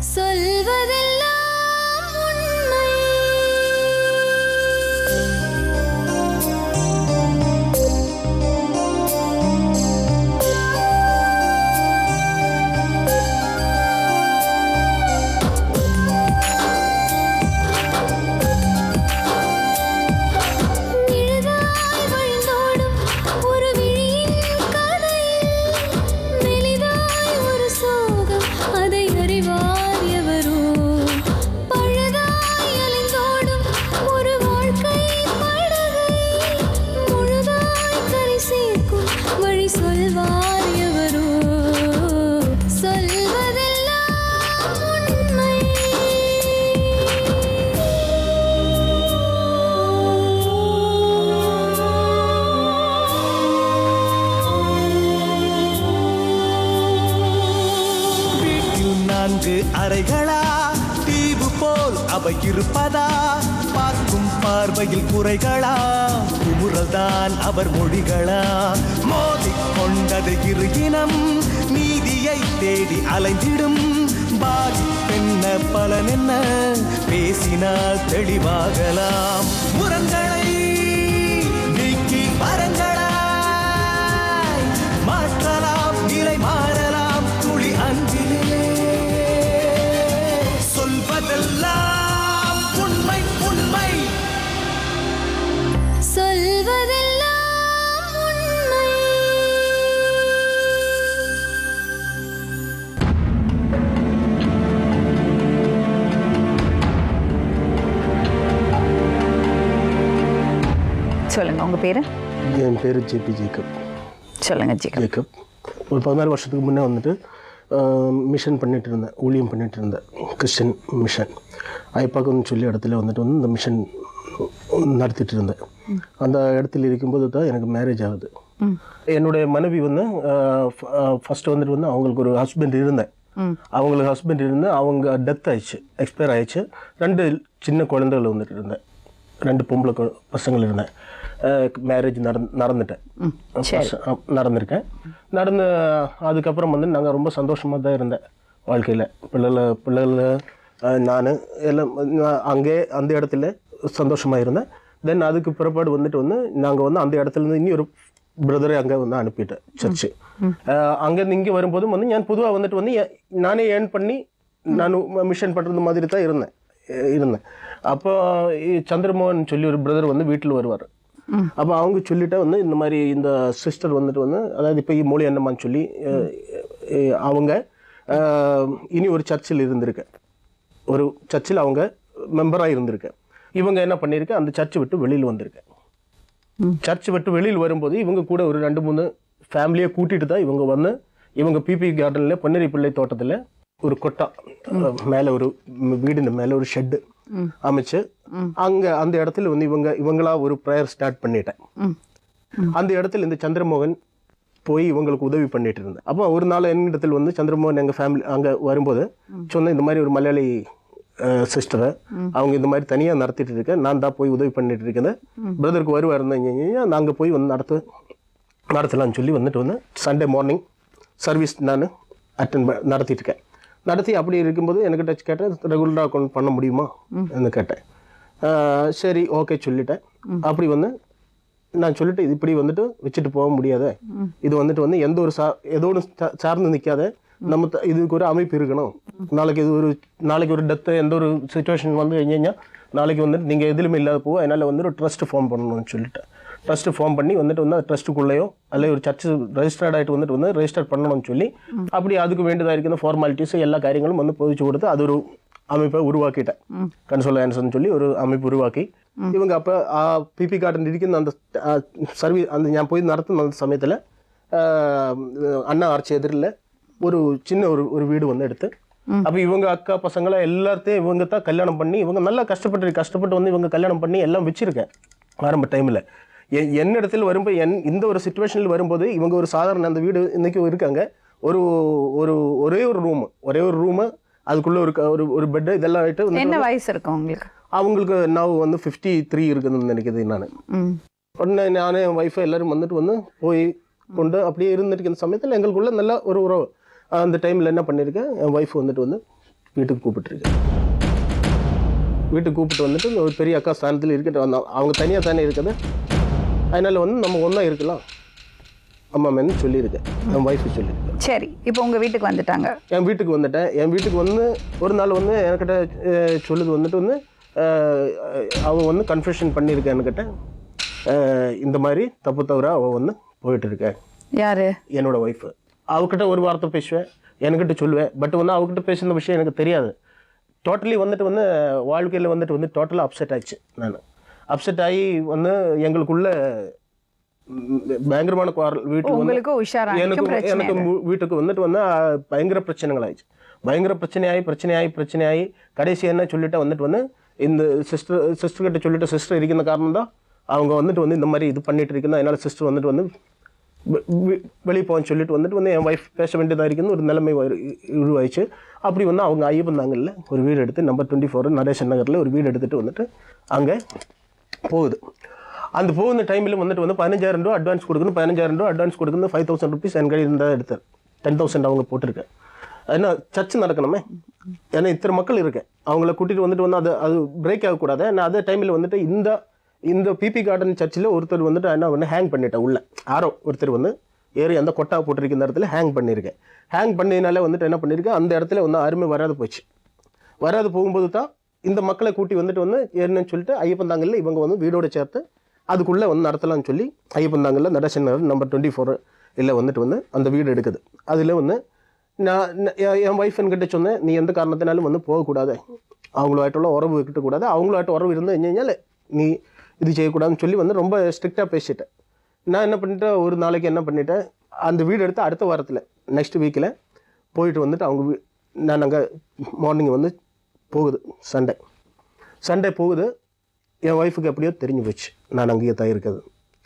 சொல்வதெல்லாம் உண்மை. நிழலாய் வழிந்தோடும் ஒரு விழியின் கதையில் மெலிதாய் ஒரு சோகம், அதை அறிவார் எவரோ. பழுதாய் அலைந்தோடும் ஒரு வாழ்க்கை படகை முழுதாய் கரை சேர்க்கும் வழி சொல்வார் எவரோ. சொல்வதெல்லாம் உண்மை. வீட்டில் 4 அறைகளா, தீவு போல் அவை இருப்பதா? பார்க்கும் பார்வையில் குறைகளா, குமுறல்தான் அவர் மொழிகளா? மோதிக்கொண்டது இரு இனம், நீதியை தேடி அலைந்திடும். பாதிப்பென்ன பலனென்ன, பேசினால் தெளிவாகலாம். முரண்களை நீக்கி வரங்களாய் மாற்றலாம், நிலை மாறலாம் துளி அன்பிலே. சொல்வதெல்லாம் உண்மை உண்மை. சொல்வதெல்லாம் உண்மை. சொல்லுங்க உங்க பேரு. என் பேர் ஜேபி ஜேக்கப். சொல்லுங்க ஜிகா. ஜேக்கப் ஒரு 16 வருஷத்துக்கு முன்னே வந்துட்டு மிஷன் பண்ணிட்டு இருந்தேன், ஊழியம் பண்ணிட்டு இருந்தேன், கிறிஸ்டின் மிஷன். ஐப்பாக்குன்னு சொல்லி இடத்துல வந்துட்டு வந்து இந்த மிஷன் நடத்திட்டு இருந்தேன். அந்த இடத்துல இருக்கும்போது தான் எனக்கு மேரேஜ் ஆகுது. என்னுடைய மனைவி வந்து ஃபர்ஸ்ட் வந்துட்டு வந்து அவங்களுக்கு ஒரு ஹஸ்பண்ட் இருந்தேன். அவங்களுக்கு ஹஸ்பண்ட் இருந்து அவங்க டெத் ஆயிடுச்சு, எக்ஸ்பயர் ஆயிடுச்சு. 2 சின்ன குழந்தைகள் வந்துட்டு இருந்தேன், 2 பொம்பளை பசங்கள் இருந்தேன். மேரேஜ் நடந்துட்டேன், நடந்திருக்கேன். நடந்து அதுக்கப்புறம் வந்து நாங்கள் ரொம்ப சந்தோஷமாக தான் இருந்தேன் வாழ்க்கையில். பிள்ளைகள் நான் எல்லாம் அங்கே அந்த இடத்துல சந்தோஷமாக இருந்தேன். தென் அதுக்கு பிற்பாடு வந்துட்டு வந்து நாங்கள் வந்து அந்த இடத்துலேருந்து இனி ஒரு பிரதரை அங்கே வந்து அனுப்பிட்டேன் சர்ச்சு. அங்கேருந்து இங்கே வரும்போதும் வந்து நான் பொதுவாக வந்துட்டு வந்து நானே ஏர்ன் பண்ணி நான் மிஷன் பண்ணுறது மாதிரி தான் இருந்தேன். அப்போ சந்திரமோகன் சொல்லி ஒரு பிரதர் வந்து வீட்டில் வருவார். அப்போ அவங்க சொல்லிட்டா வந்து இந்த மாதிரி இந்த சிஸ்டர் வந்துட்டு வந்து, அதாவது இப்போ மொழி என்னம்மான்னு சொல்லி அவங்க இனி ஒரு சர்ச்சில் இருந்திருக்கேன், ஒரு சர்ச்சில் அவங்க மெம்பராக இருந்திருக்கேன். இவங்க என்ன பண்ணியிருக்கேன், அந்த சர்ச்சை விட்டு வெளியில் வந்திருக்கேன். சர்ச் விட்டு வெளியில் வரும்போது இவங்க கூட ஒரு 2-3 ஃபேமிலியை கூட்டிகிட்டு தான் இவங்க வந்து இவங்க பிபி கார்டனில் பொன்னேரி பிள்ளை தோட்டத்தில் ஒரு கொட்டா மேலே ஒரு வீடு மேலே ஒரு ஷெட்டு அமைச்சு அங்கே அந்த இடத்துல வந்து இவங்களா ஒரு ப்ரேயர் ஸ்டார்ட் பண்ணிட்டேன். அந்த இடத்துல இந்த சந்திரமோகன் போய் இவங்களுக்கு உதவி பண்ணிட்டு இருந்தேன். அப்போ ஒரு நாள் என்னிடத்தில் வந்து சந்திரமோகன் எங்கள் ஃபேமிலி அங்கே வரும்போது சொன்ன, இந்த மாதிரி ஒரு மலையாளி சிஸ்டரை அவங்க இந்த மாதிரி தனியாக நடத்திட்டு இருக்கேன், நான் தான் போய் உதவி பண்ணிட்டு இருக்கேன், பிரதருக்கு வருவார் இருந்தீங்க, நாங்கள் போய் வந்து நடத்தலாம்னு சொல்லி வந்துட்டு வந்து சண்டே மார்னிங் சர்வீஸ் நான் நடத்திட்டு இருக்கேன். நடத்தி அப்படி இருக்கும்போது எனக்கு டச் கேட்டேன், ரெகுலராக பண்ண முடியுமா என்று கேட்டேன். சரி ஓகே சொல்லிட்டேன். அப்படி வந்து நான் சொல்லிட்டு, இது இப்படி வந்துட்டு வச்சுட்டு போக முடியாத, இது வந்துட்டு வந்து எந்த ஒரு ஏதோடு சார்ந்து நிற்காத, நம்ம இதுக்கு ஒரு அமைப்பு இருக்கணும். நாளைக்கு ஒரு டெத்து எந்த ஒரு சுச்சுவேஷன் வந்து எங்கேங்க நாளைக்கு வந்துட்டு நீங்கள் எதுலையுமே இல்லாத போவோம், அதனால் வந்து ஒரு ட்ரஸ்ட் ஃபார்ம் பண்ணணும்னு சொல்லிட்டேன். ட்ரஸ்ட்டு ஃபார்ம் பண்ணி வந்துட்டு வந்து அந்த ட்ரஸ்ட்டுக்குள்ளேயோ அல்ல ஒரு சர்ச்சு ரெஜிஸ்டர்ட் ஆகிட்டு வந்துட்டு வந்து ரெஜிஸ்டர் பண்ணணும்னு சொல்லி அப்படி அதுக்கு வேண்டியதாக இருக்கிற ஃபார்மாலிட்டிஸ் எல்லா காரியங்களும் வந்து பொதிச்சு கொடுத்து அது ஒரு அமைப்பை உருவாக்கிட்டேன். கன்சோலேஷன் சொல்லி ஒரு அமைப்பு உருவாக்கி இவங்க அப்போ பிபி கார்டன் இருக்கிற அந்த சர்வீஸ் அந்த நான் போய் நடத்தின அந்த சமயத்தில் அண்ணா ஆர்ச்சி எதிரில் ஒரு சின்ன ஒரு வீடு வந்து எடுத்து, அப்போ இவங்க அக்கா பசங்களை எல்லாத்தையும் இவங்க தான் கல்யாணம் பண்ணி, இவங்க நல்லா கஷ்டப்பட்டு வந்து இவங்க கல்யாணம் பண்ணி எல்லாம் வச்சுருக்கேன் ஆரம்ப டைமில். என்னிடத்தில் வரும்போது இந்த ஒரு சுச்சுவேஷனில் வரும்போது இவங்க ஒரு சாதாரண அந்த வீடு இன்றைக்கி இருக்காங்க, ஒரே ஒரு ரூமு அதுக்குள்ளே ஒரு பெட்டு இதெல்லாம் ஆகிட்டு. என்ன வயசு இருக்கும் உங்களுக்கு? அவங்களுக்கு நான் வந்து 53 இருக்குதுன்னு நினைக்கிது. நான் உடனே நானே என் ஒய்ஃபை எல்லோரும் வந்து போய் கொண்டு அப்படியே இருந்துட்டு இந்த சமயத்தில் எங்களுக்குள்ள நல்ல ஒரு உறவு. அந்த டைமில் என்ன பண்ணியிருக்கேன், என் ஒய்ஃப் வந்துட்டு வந்து வீட்டுக்கு கூப்பிட்டுருக்கேன். வீட்டுக்கு கூப்பிட்டு வந்துட்டு ஒரு பெரிய அக்கா ஸ்தானத்தில் இருக்கிட்டு வந்தோம். அவங்க தனியாக தானே இருக்குது, அதனால் வந்து நம்ம ஒன்றா இருக்கலாம் அம்மா மேன்னு சொல்லியிருக்கேன். என் ஒய்ஃபு சொல்லியிருக்கேன். சரி, இப்போ உங்கள் வீட்டுக்கு வந்துட்டாங்க. என் வீட்டுக்கு வந்துட்டேன். என் வீட்டுக்கு வந்து ஒரு நாள் வந்து என்கிட்ட சொல்லுது வந்துட்டு வந்து அவள் வந்து கன்ஃபெஷன் பண்ணியிருக்கேன் என்கிட்ட. இந்த மாதிரி தப்பு தவிர அவள் வந்து போயிட்டு இருக்கேன். யாரு? என்னோட ஒய்ஃபு. அவகிட்ட ஒரு வார்த்தை பேசுவேன், என்கிட்ட சொல்லுவேன். பட் வந்து அவகிட்ட பேசுன விஷயம் எனக்கு தெரியாது. டோட்டலி வந்துட்டு வந்து வாழ்க்கையில் வந்துட்டு வந்து டோட்டலாக அப்செட் ஆயிடுச்சு. நான் அப்செட் ஆகி வந்து எங்களுக்குள்ள பயங்கரமான வீட்டுக்கு வந்து எனக்கு வீட்டுக்கு வந்துட்டு வந்து பயங்கர பிரச்சனைகள் ஆயிடுச்சு. பயங்கர பிரச்சனையாகி கடைசி என்ன சொல்லிட்டு வந்துட்டு வந்து இந்த சிஸ்டர் கிட்ட சொல்லிட்டு, சிஸ்டர் இருக்கிற காரணம் தான் அவங்க வந்துட்டு வந்து இந்த மாதிரி இது பண்ணிட்டு இருக்குன்னா அதனால சிஸ்டர் வந்துட்டு வந்து வெளியே போகன்னு சொல்லிட்டு வந்துட்டு வந்து என் ஒய்ஃப் பேச வேண்டியதாக இருக்குன்னு ஒரு நிலைமை உருவாயிடுச்சு. அப்படி வந்து அவங்க ஐயப்பந்தாங்கல்ல ஒரு வீடு எடுத்து நம்பர் 24 நடேசன் நகரில் ஒரு வீடு எடுத்துகிட்டு வந்துட்டு அங்கே போகுது. அந்த போகுந்த டைமில் வந்துட்டு வந்து 15,000 ரூபா அட்வான்ஸ் கொடுக்கணும். 15,000 ரூபா அட்வான்ஸ் கொடுக்கணும். 5,000 ருபீஸ் என்கிட்ட இருந்தால் எடுத்தேன். 10,000 அவங்க போட்டிருக்கேன். ஏன்னா சர்ச்சு நடக்கணுமே, ஏன்னா இத்தனை மக்கள் இருக்கேன், அவங்கள கூட்டிகிட்டு வந்துட்டு வந்து அது பிரேக் ஆகக்கூடாது. நான் அதே டைமில் வந்துட்டு இந்த பிபி கார்டன் சர்ச்சில் ஒருத்தர் வந்துட்டு என்ன வந்து ஹேங் பண்ணிட்டேன். உள்ள யாரோ ஒருத்தர் வந்து ஏறி அந்த கொட்டா போட்டிருக்க இந்த இடத்துல ஹேங் பண்ணியிருக்கேன். ஹேங் பண்ணினால வந்துட்டு என்ன பண்ணியிருக்கேன், அந்த இடத்துல வந்து யாருமே வராது போச்சு. வராது போகும்போது தான் இந்த மக்களை கூட்டி வந்துட்டு வந்து ஏறினு சொல்லிட்டு ஐயப்பந்தாங்கல்ல இவங்க வந்து வீடோடு சேர்த்து அதுக்குள்ளே வந்து நடத்தலாம்னு சொல்லி ஐயப்பந்தாங்கல்ல நடேசன் நகர் நம்பர் 24 இல்லை வந்துட்டு வந்து அந்த வீடு எடுக்குது. அதில் வந்து நான் என் ஒய்ஃப் என்கிட்ட சொன்னேன், நீ எந்த காரணத்தினாலும் வந்து போகக்கூடாது, அவங்களாயிட்டெல்லாம் உறவு வைக்கக்கூடாது, அவங்களாட்ட உறவு இருந்தால் என்னኛல நீ இது செய்யக்கூடாதுன்னு சொல்லி வந்து ரொம்ப ஸ்ட்ரிக்டாக பேசிட்டேன். நான் என்ன பண்ணிட்டேன், ஒரு நாளைக்கு என்ன பண்ணிட்டேன், அந்த வீடு எடுத்து அடுத்த வாரத்தில் நெக்ஸ்ட் வீக்கில் போயிட்டு வந்துட்டு அவங்க நான் அங்கே மார்னிங் வந்து போகுது. சண்டே போகுது. என் ஒய்ஃபுக்கு எப்படியோ தெரிஞ்சு போச்சு நான் அங்கேயே தான் இருக்கிறது.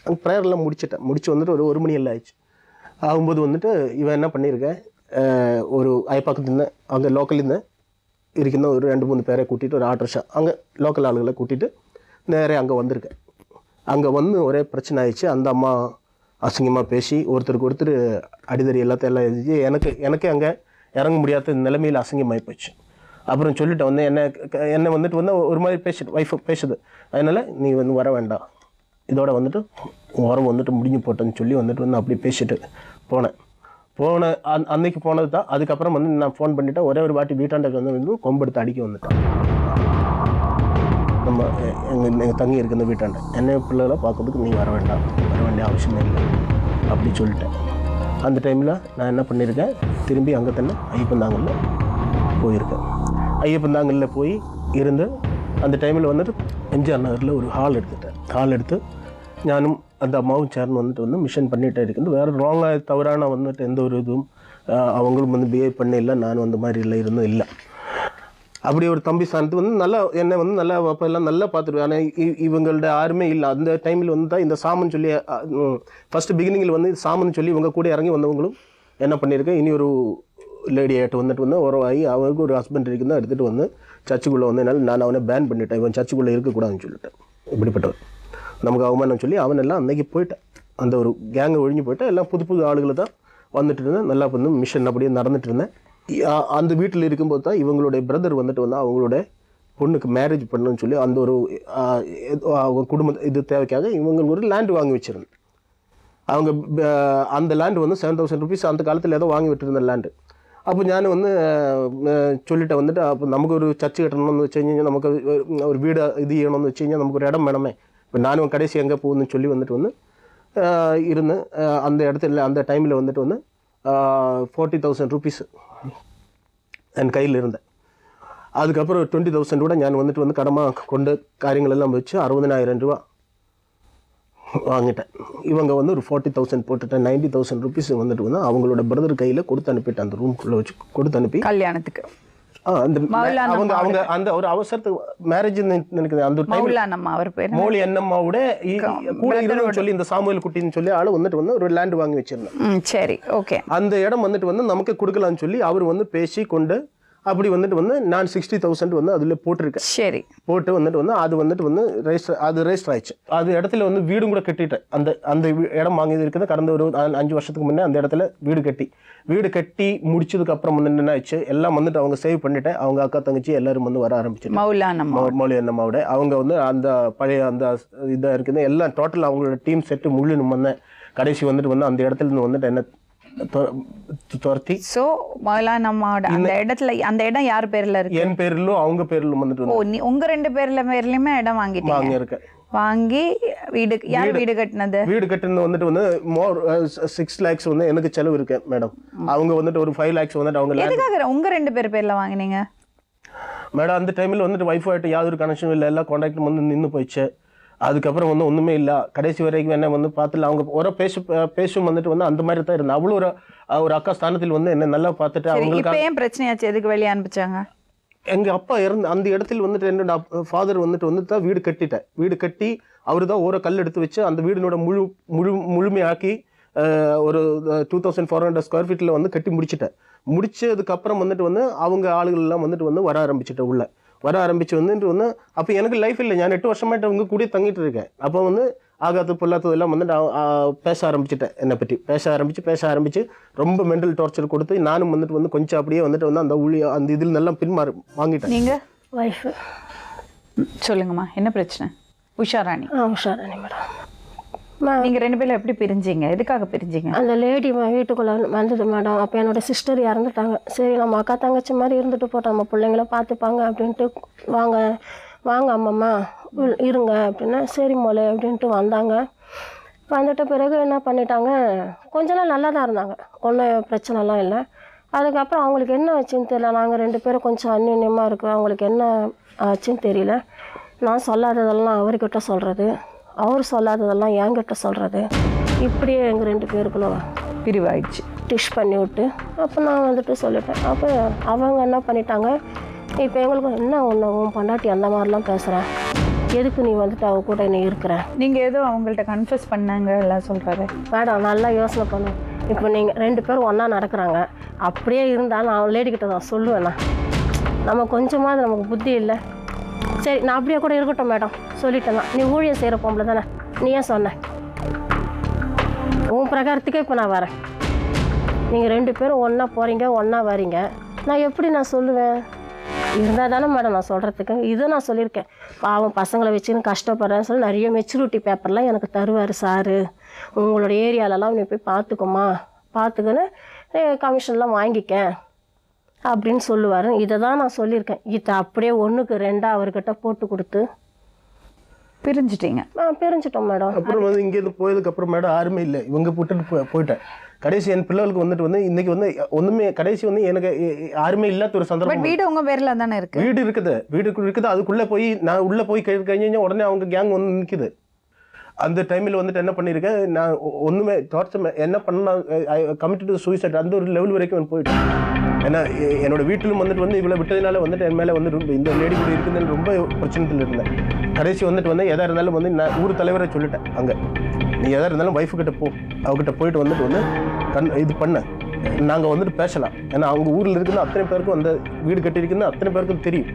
அங்கே ப்ரேயர்லாம் முடிச்சு வந்துட்டு ஒரு மணி எல்லாம் ஆயிடுச்சு. ஆகும்போது வந்துட்டு இவன் என்ன பண்ணியிருக்கேன், ஒரு அயப்பாக்கத்துலேருந்து அங்கே லோக்கல்லேருந்து இருக்கின்ற ஒரு 2-3 பேரை கூட்டிகிட்டு ஒரு ஆட்டோஷா அங்கே லோக்கல் ஆளுகளை கூட்டிகிட்டு நேரே அங்கே வந்திருக்கேன். அங்கே வந்து ஒரே பிரச்சனை ஆயிடுச்சு. அந்த அம்மா அசிங்கமாக பேசி ஒருத்தருக்கு ஒருத்தர் அடிதடி எல்லாம் எழுதி எனக்கே அங்கே இறங்க முடியாத நிலைமையில் அசிங்கமாகி போச்சு. அப்புறம் சொல்லிட்டு வந்து என்னை வந்துட்டு வந்து ஒரு மாதிரி ஒய்ஃபு பேசுது, அதனால் நீ வந்து வர வேண்டாம், இதோட வந்துட்டு உரம் வந்துட்டு முடிஞ்சு போட்டேன்னு சொல்லி வந்துட்டு வந்து அப்படி பேசிட்டு போனேன். அன்னைக்கு போனது தான். அதுக்கப்புறம் வந்து நான் ஃபோன் பண்ணிவிட்டேன். ஒரே ஒரு வாட்டி வீட்டாண்டக்கு வந்து கொம்பெடுத்து அடிக்க வந்துட்டேன். நம்ம எங்கள் தங்கி இருக்கிற வீட்டாண்ட என்னை பிள்ளைகளை பார்க்கறதுக்கு நீ வர வேண்டிய அவசியமே இல்லை அப்படி சொல்லிட்டேன். அந்த டைமில் நான் என்ன பண்ணியிருக்கேன், திரும்பி அங்கே தானே ஐயப்பந்தாங்கல்ல போயிருக்கேன். ஐயப்பந்தாங்கல்ல போய் இருந்து அந்த டைமில் வந்துட்டு எம்ஜிஆர் நகரில் ஒரு ஹால் எடுத்து ஞானும் அந்த அம்மாவும் சேர்ந்து வந்துட்டு வந்து மிஷன் பண்ணிகிட்டே இருக்குது. வேறு ராங்காக தவறான வந்துட்டு எந்த ஒரு இதுவும் அவங்களும் வந்து பிஹேவ் பண்ண இல்லை, நானும் அந்த மாதிரி இல்லை இருந்தும் இல்லை. அப்படி ஒரு தம்பி சார்ந்து வந்து நல்லா என்னை வந்து நல்லா அப்போ எல்லாம் நல்லா பார்த்துருவேன். ஆனால் இவங்கள்ட யாருமே இல்லை. அந்த டைமில் வந்து தான் இந்த சாமன் சொல்லி ஃபஸ்ட்டு பிகினிங்கில் வந்து சாமன் சொல்லி இவங்க கூட இறங்கி வந்தவங்களும் என்ன பண்ணியிருக்கேன், இனி ஒரு லேடி ஆகிட்டு வந்துட்டு வந்து உறவாகி அவருக்கு ஒரு ஹஸ்பண்ட் இருக்குன்னு எடுத்துகிட்டு வந்து சர்ச்சுக்குள்ளே வந்ததுனால நான் அவனை பேன் பண்ணிட்டேன். இவன் சர்ச்சுக்குள்ளே இருக்கக்கூடாதுன்னு சொல்லிட்டேன். இப்படிப்பட்டவன் நமக்கு அவமானம் சொல்லி அவனெல்லாம் அன்றைக்கி போயிட்டேன். அந்த ஒரு கேங்கை ஒழிஞ்சு போயிட்டேன். எல்லாம் புது ஆளுகளை தான் வந்துட்டு இருந்தேன். நல்லா வந்து மிஷன் அப்படியே நடந்துட்டு இருந்தேன். அந்த வீட்டில் இருக்கும்போது தான் இவங்களுடைய பிரதர் வந்துட்டு வந்து அவங்களோட பொண்ணுக்கு மேரேஜ் பண்ணணும்னு சொல்லி அந்த ஒரு அவங்க குடும்ப இது தேவைக்காக இவங்களுக்கு ஒரு லேண்டு வாங்கி வச்சுருந்தேன். அவங்க அந்த லேண்டு வந்து 7,000 ருபீஸ் அந்த காலத்தில் ஏதோ வாங்கி விட்டுருந்த லேண்டு. அப்போ நான் வந்து சொல்லிட்டேன் வந்துட்டு, அப்போ நமக்கு ஒரு சர்ச்சு கட்டணும்னு வச்சு കഴിഞ്ഞാൽ நமக்கு ஒரு வீடு இது செய்யணும்னு வச்சு കഴിഞ്ഞാൽ நமக்கு ஒரு இடம் வேணுமே. இப்போ நானும் கடைசி எங்கே போகணுன்னு சொல்லி வந்துட்டு வந்து இருந்து அந்த இடத்துல அந்த டைமில் வந்துட்டு வந்து 40,000 ருபீஸ் என் கையில் இருந்தேன். அதுக்கப்புறம் 20,000 கூட நான் வந்துட்டு வந்து கடமாக கொண்டு காரியங்களெல்லாம் வச்சு 60,000 ரூபா வாங்கிட்டேன். இவங்க வந்து ஒரு 40,000 போட்டுட்டேன். 90,000 ருபீஸ் வந்துட்டு வந்து அவங்களோட பிரதர் கையில் கொடுத்து அனுப்பிட்டேன். அந்த ரூம்குள்ளே வச்சு கொடுத்து அனுப்பி கல்யாணத்துக்கு அவங்க அந்த ஒரு அவசரத்துக்கு மேரேஜ் நினைக்கிறேன். அந்த மௌலி அண்ணம்மாவோட கூட இருன்னு சொல்லி இந்த சாமுவேல் குட்டின்னு சொல்லி ஆளு வந்துட்டு வந்து ஒரு லேண்ட் வாங்கி வச்சிருந்தேன். சரி, ஓகே. அந்த இடம் வந்துட்டு வந்து நமக்கு கொடுக்கலாம்னு சொல்லி அவர் வந்து பேசி கொண்டு அப்படி வந்துட்டு நான் 60,000 அதில் போட்டிருக்கேன். சரி. போட்டு வந்துட்டு அது வந்துட்டு ரெஜிஸ்டர் ஆயிடுச்சு. அது இடத்துல வீடும் கூட கட்டிட்டேன். அந்த இடம் வாங்கி இருக்குது கடந்த ஒரு 5 வருஷத்துக்கு முன்னே அந்த இடத்துல வீடு கட்டி முடிச்சதுக்கு அப்புறம் என்ன ஆயிடுச்சு, எல்லாம் வந்துட்டு அவங்க சேவ் பண்ணிட்டேன். அவங்க அக்கா தங்கச்சி எல்லாரும் வர ஆரம்பிச்சு. மௌலானம்மாவோட அவங்க அந்த பழைய அந்த இதாக இருக்குது எல்லாம் டோட்டல் அவங்களோட டீம் செட்டு முழு கடைசி வந்துட்டு அந்த இடத்துல இருந்து வந்துட்டு என்ன துரத்தி. சோ மௌலானம்மாவோட அந்த இடம் யார் பேர்ல இருக்கு? என் பேர்லும் அவங்க பேர்லும் வந்துட்டு. உங்க 2 பேர்லயுமே இடம் வாங்கிட்டீங்க? வாங்கி வீடு கட்டினது வந்துட்டு மோர் 6 lakhs எனக்கு செலவு இருக்கு மேடம். அவங்க வந்துட்டு ஒரு 5 lakhs வந்துட்டு அவங்க. எதுக்காக உங்க 2 பேர்ல வாங்கினீங்க மேடம்? அந்த டைம்ல வந்துட்டு வைஃப் ஆகிட்டு யாரும் கனெக்ஷன் இல்லை, எல்லா கான்டாக்டும் நின்று போயிடுச்சு. அதுக்கப்புறம் ஒன்றுமே இல்லை. கடைசி வரைக்கும் என்ன பார்த்துல அவங்க ஒரு பேசும் வந்துட்டு அந்த மாதிரி தான் இருந்தேன். அவ்வளோ ஒரு அக்கா ஸ்தானத்தில் என்ன நல்லா பார்த்துட்டு அவங்களுக்கு ஏன் பிரச்சனையாச்சு? எதுக்கு வெளியே அனுப்பிச்சாங்க? எங்கள் அப்பா அந்த இடத்துல வந்துட்டு என்னோட ஃபாதர் வந்துட்டு தான் வீடு கட்டி அவரு தான் ஒரு கல் எடுத்து வச்சு அந்த வீடினோட முழுமையாக்கி ஒரு 2400 ஸ்கொயர் ஃபீட்டில் கட்டி முடிச்சதுக்கப்புறம் வந்துட்டு அவங்க ஆளுகள் எல்லாம் வந்துட்டு வர ஆரம்பிச்சுட்டேன். வர ஆரம்பிச்சு வந்துட்டு அப்போ எனக்கு லைஃப் இல்லை. நான் 8 வருஷமாயிட்டு அவங்க கூட தங்கிட்டு இருக்கேன். அப்போ ஆகாது பொல்லாதது எல்லாம் வந்துட்டு பேச ஆரம்பிச்சுட்டேன். என்னை பற்றி பேச ஆரம்பிச்சு ரொம்ப மென்டல் டார்ச்சர் கொடுத்து நானும் வந்துட்டு கொஞ்சம் அப்படியே வந்துட்டு அந்த இதில் நல்லா வாங்கிட்டேன். நீங்கள் வைஃப் சொல்லுங்கம்மா, என்ன பிரச்சனை? உஷாராணி. உஷாராணி மேடம். நீங்க 2 பேரும் எப்படி பிரிஞ்சிங்க? எதுக்காக பிரிஞ்சிங்க? அந்த லேடி வீட்டுக்குள்ள வந்தது மேடம். அப்போ என்னோட சிஸ்டர் இறந்துட்டாங்க. சரி நம்ம அக்கா தங்கச்சி மாதிரி இருந்துட்டு போட்டோம், நம்ம பிள்ளைங்கள பார்த்துப்பாங்க அப்படின்ட்டு வாங்க அம்மம்மா இருங்க அப்படின்னா சரி மோளே அப்படின்ட்டு வந்தாங்க. வந்துட்ட பிறகு என்ன பண்ணிட்டாங்க, கொஞ்ச நாள் நல்லா தான் இருந்தாங்க, ஒன்றும் பிரச்சனைலாம் இல்லை. அதுக்கப்புறம் அவங்களுக்கு என்ன ஆச்சுன்னு தெரியல. நாங்கள் 2 பேரும் கொஞ்சம் அந்நியமாக இருக்கோம். அவங்களுக்கு என்ன ஆச்சுன்னு தெரியல. நான் சொல்லாததெல்லாம் அவர்கிட்ட சொல்கிறது, அவர் சொல்லாததெல்லாம் என்கிட்ட சொல்கிறது, இப்படியே எங்கள் 2 பேருக்குள்ள பிரிவாயிடுச்சு. டிஷ் பண்ணி விட்டு அப்போ நான் வந்துட்டு சொல்லிட்டேன். அப்போ அவங்க என்ன பண்ணிட்டாங்க, இப்போ எங்களுக்கு என்ன உன் பொண்டாட்டி அந்த மாதிரிலாம் பேசுகிறேன், எதுக்கு நீ வந்துட்டு அவ கூட நீ இருக்கிற? நீங்கள் ஏதோ அவங்கள்ட்ட கன்ஃபஸ் பண்ணாங்க எல்லாம் சொல்கிறாரு மேடம். நல்லா யோசனை பண்ணும். இப்போ நீங்கள் 2 பேரும் ஒன்றா நடக்கிறாங்க, அப்படியே இருந்தாலும் நான் லேடிக்கிட்ட தான் சொல்லுவேண்ணா. நம்ம கொஞ்சமாவது நமக்கு புத்தி இல்லை. சரி நான் அப்படியே கூட இருக்கட்டும் மேடம் சொல்லிட்டேன் தான். நீ ஊழியம் செய்கிற பொம்பளை தானே, நீ ஏன் சொன்ன? உன் பிரகாரத்துக்கே இப்போ நான் வரேன். நீங்கள் 2 பேரும் ஒன்றா போகிறீங்க, ஒன்றா வரீங்க, நான் எப்படி நான் சொல்லுவேன்? இருந்தால் தானே மேடம் நான் சொல்கிறதுக்கு. இதை நான் சொல்லியிருக்கேன். பாவம் பசங்களை வச்சுன்னு கஷ்டப்படுறேன்னு சொல்லி நிறைய மெச்சூரிட்டி பேப்பர்லாம் எனக்கு தருவார் சாரு. உங்களோட ஏரியாலலாம் நீ போய் பார்த்துக்குன்னு கமிஷன்லாம் வாங்கிக்க அப்படின்னு சொல்லுவார். இதை தான் நான் சொல்லியிருக்கேன். இதை அப்படியே 1க்கு 2 அவர்கிட்ட போட்டு கொடுத்து பிரிஞ்சிட்டீங்க. பிரிஞ்சிட்டோம் மேடம். அப்புறம் இங்கேருந்து போயதுக்கப்புறம் மேடம் யாருமே இல்லை, இவங்க போயிட்டேன். கடைசி என் பிள்ளைகளுக்கு வந்துட்டு இன்னைக்கு ஒன்றுமே கடைசி எனக்கு யாருமே இல்லாத ஒரு சந்தர்ப்பம். வீடு உங்கள் பேரில் தானே இருக்குது? வீடு இருக்குது. அதுக்குள்ளே போய் நான் உள்ளே போய் கழிஞ்ச உடனே அவங்க கேங் நிற்குது. அந்த டைமில் வந்துட்டு என்ன பண்ணியிருக்கேன், நான் ஒன்றுமே டார்ச்சர் என்ன பண்ண கமிட்டட் சூசைட் அந்த ஒரு லெவல் வரைக்கும் போயிட்டேன். ஏன்னா என்னோட வீட்டிலும் வந்துட்டு இவ்வளோ விட்டதுனால வந்துட்டு என் மேலே இந்த லேடி கூட இருக்குதுன்னு ரொம்ப பிரச்சனையில் இருந்தேன். கடைசி வந்துட்டு எதாக இருந்தாலும் நான் ஊர் தலைவரை சொல்லிட்டேன். அங்கே நீ எதாக இருந்தாலும் ஒய்ஃபுக்கிட்ட அவகிட்ட போயிட்டு வந்துட்டு இது பண்ண நாங்கள் வந்துட்டு பேசலாம். ஏன்னா அவங்க ஊரில் இருக்குன்னு அத்தனை பேருக்கும் அந்த வீடு கட்டியிருக்குன்னு அத்தனை பேருக்கும் தெரியும்.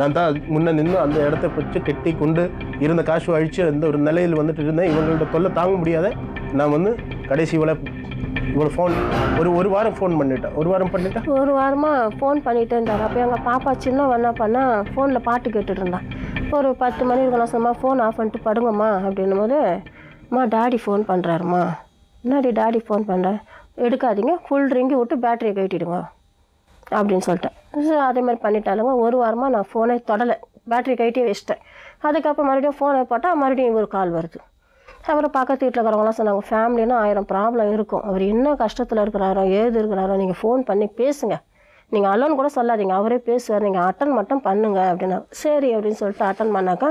நான் தான் முன்னே நின்று அந்த இடத்த வச்சு கட்டி கொண்டு இருந்த காசு அழித்து அந்த ஒரு நிலையில் வந்துட்டு இருந்தேன். இவங்கள்ட்ட தொல்லை தாங்க முடியாத நான் கடைசி இவ்வளோ ஃபோன் ஒரு வாரம் ஃபோன் பண்ணிட்டேன். ஒரு வாரமாக ஃபோன் பண்ணிகிட்டே இருந்தார். அப்போ எங்கள் பாப்பா சின்னவன் என்ன பண்ணால் ஃபோனில் பாட்டு கேட்டுட்டு இருந்தான். ஒரு 10 மணி இருக்கலாம் சொன்னால் ஃபோன் ஆஃப் பண்ணிட்டு படுங்கம்மா அப்படின்னும் போது, அம்மா டாடி ஃபோன் பண்ணுறாருமா. என்னடி டாடி ஃபோன் பண்ணுறேன், எடுக்காதீங்க, ஃபுல் ரிங்கி விட்டு பேட்டரியை கட்டிடுங்க அப்படின்னு சொல்லிட்டேன். அதே மாதிரி பண்ணிட்டாலுங்க. ஒரு வாரமாக நான் ஃபோனை தொடலை, பேட்டரி கட்டியே வச்சிட்டேன். அதுக்கப்புறம் மறுபடியும் ஃபோனை போட்டால் மறுபடியும் ஒரு கால் வருது. அப்புறம் பக்கத்து வீட்டில் இருக்கிறவங்களாம் சொன்னாங்க, ஃபேமிலினா 1000 ப்ராப்ளம் இருக்கும், அவர் என்ன கஷ்டத்தில் இருக்கிறாரோ ஏது இருக்கிறாரோ நீங்கள் ஃபோன் பண்ணி பேசுங்க, நீங்கள் அலோன்னு கூட சொல்லாதீங்க, அவரே பேசுவார், நீங்கள் அட்டன் மட்டும் பண்ணுங்க அப்படின்னா. சரி அப்படின்னு சொல்லிட்டு அட்டன் பண்ணாக்கா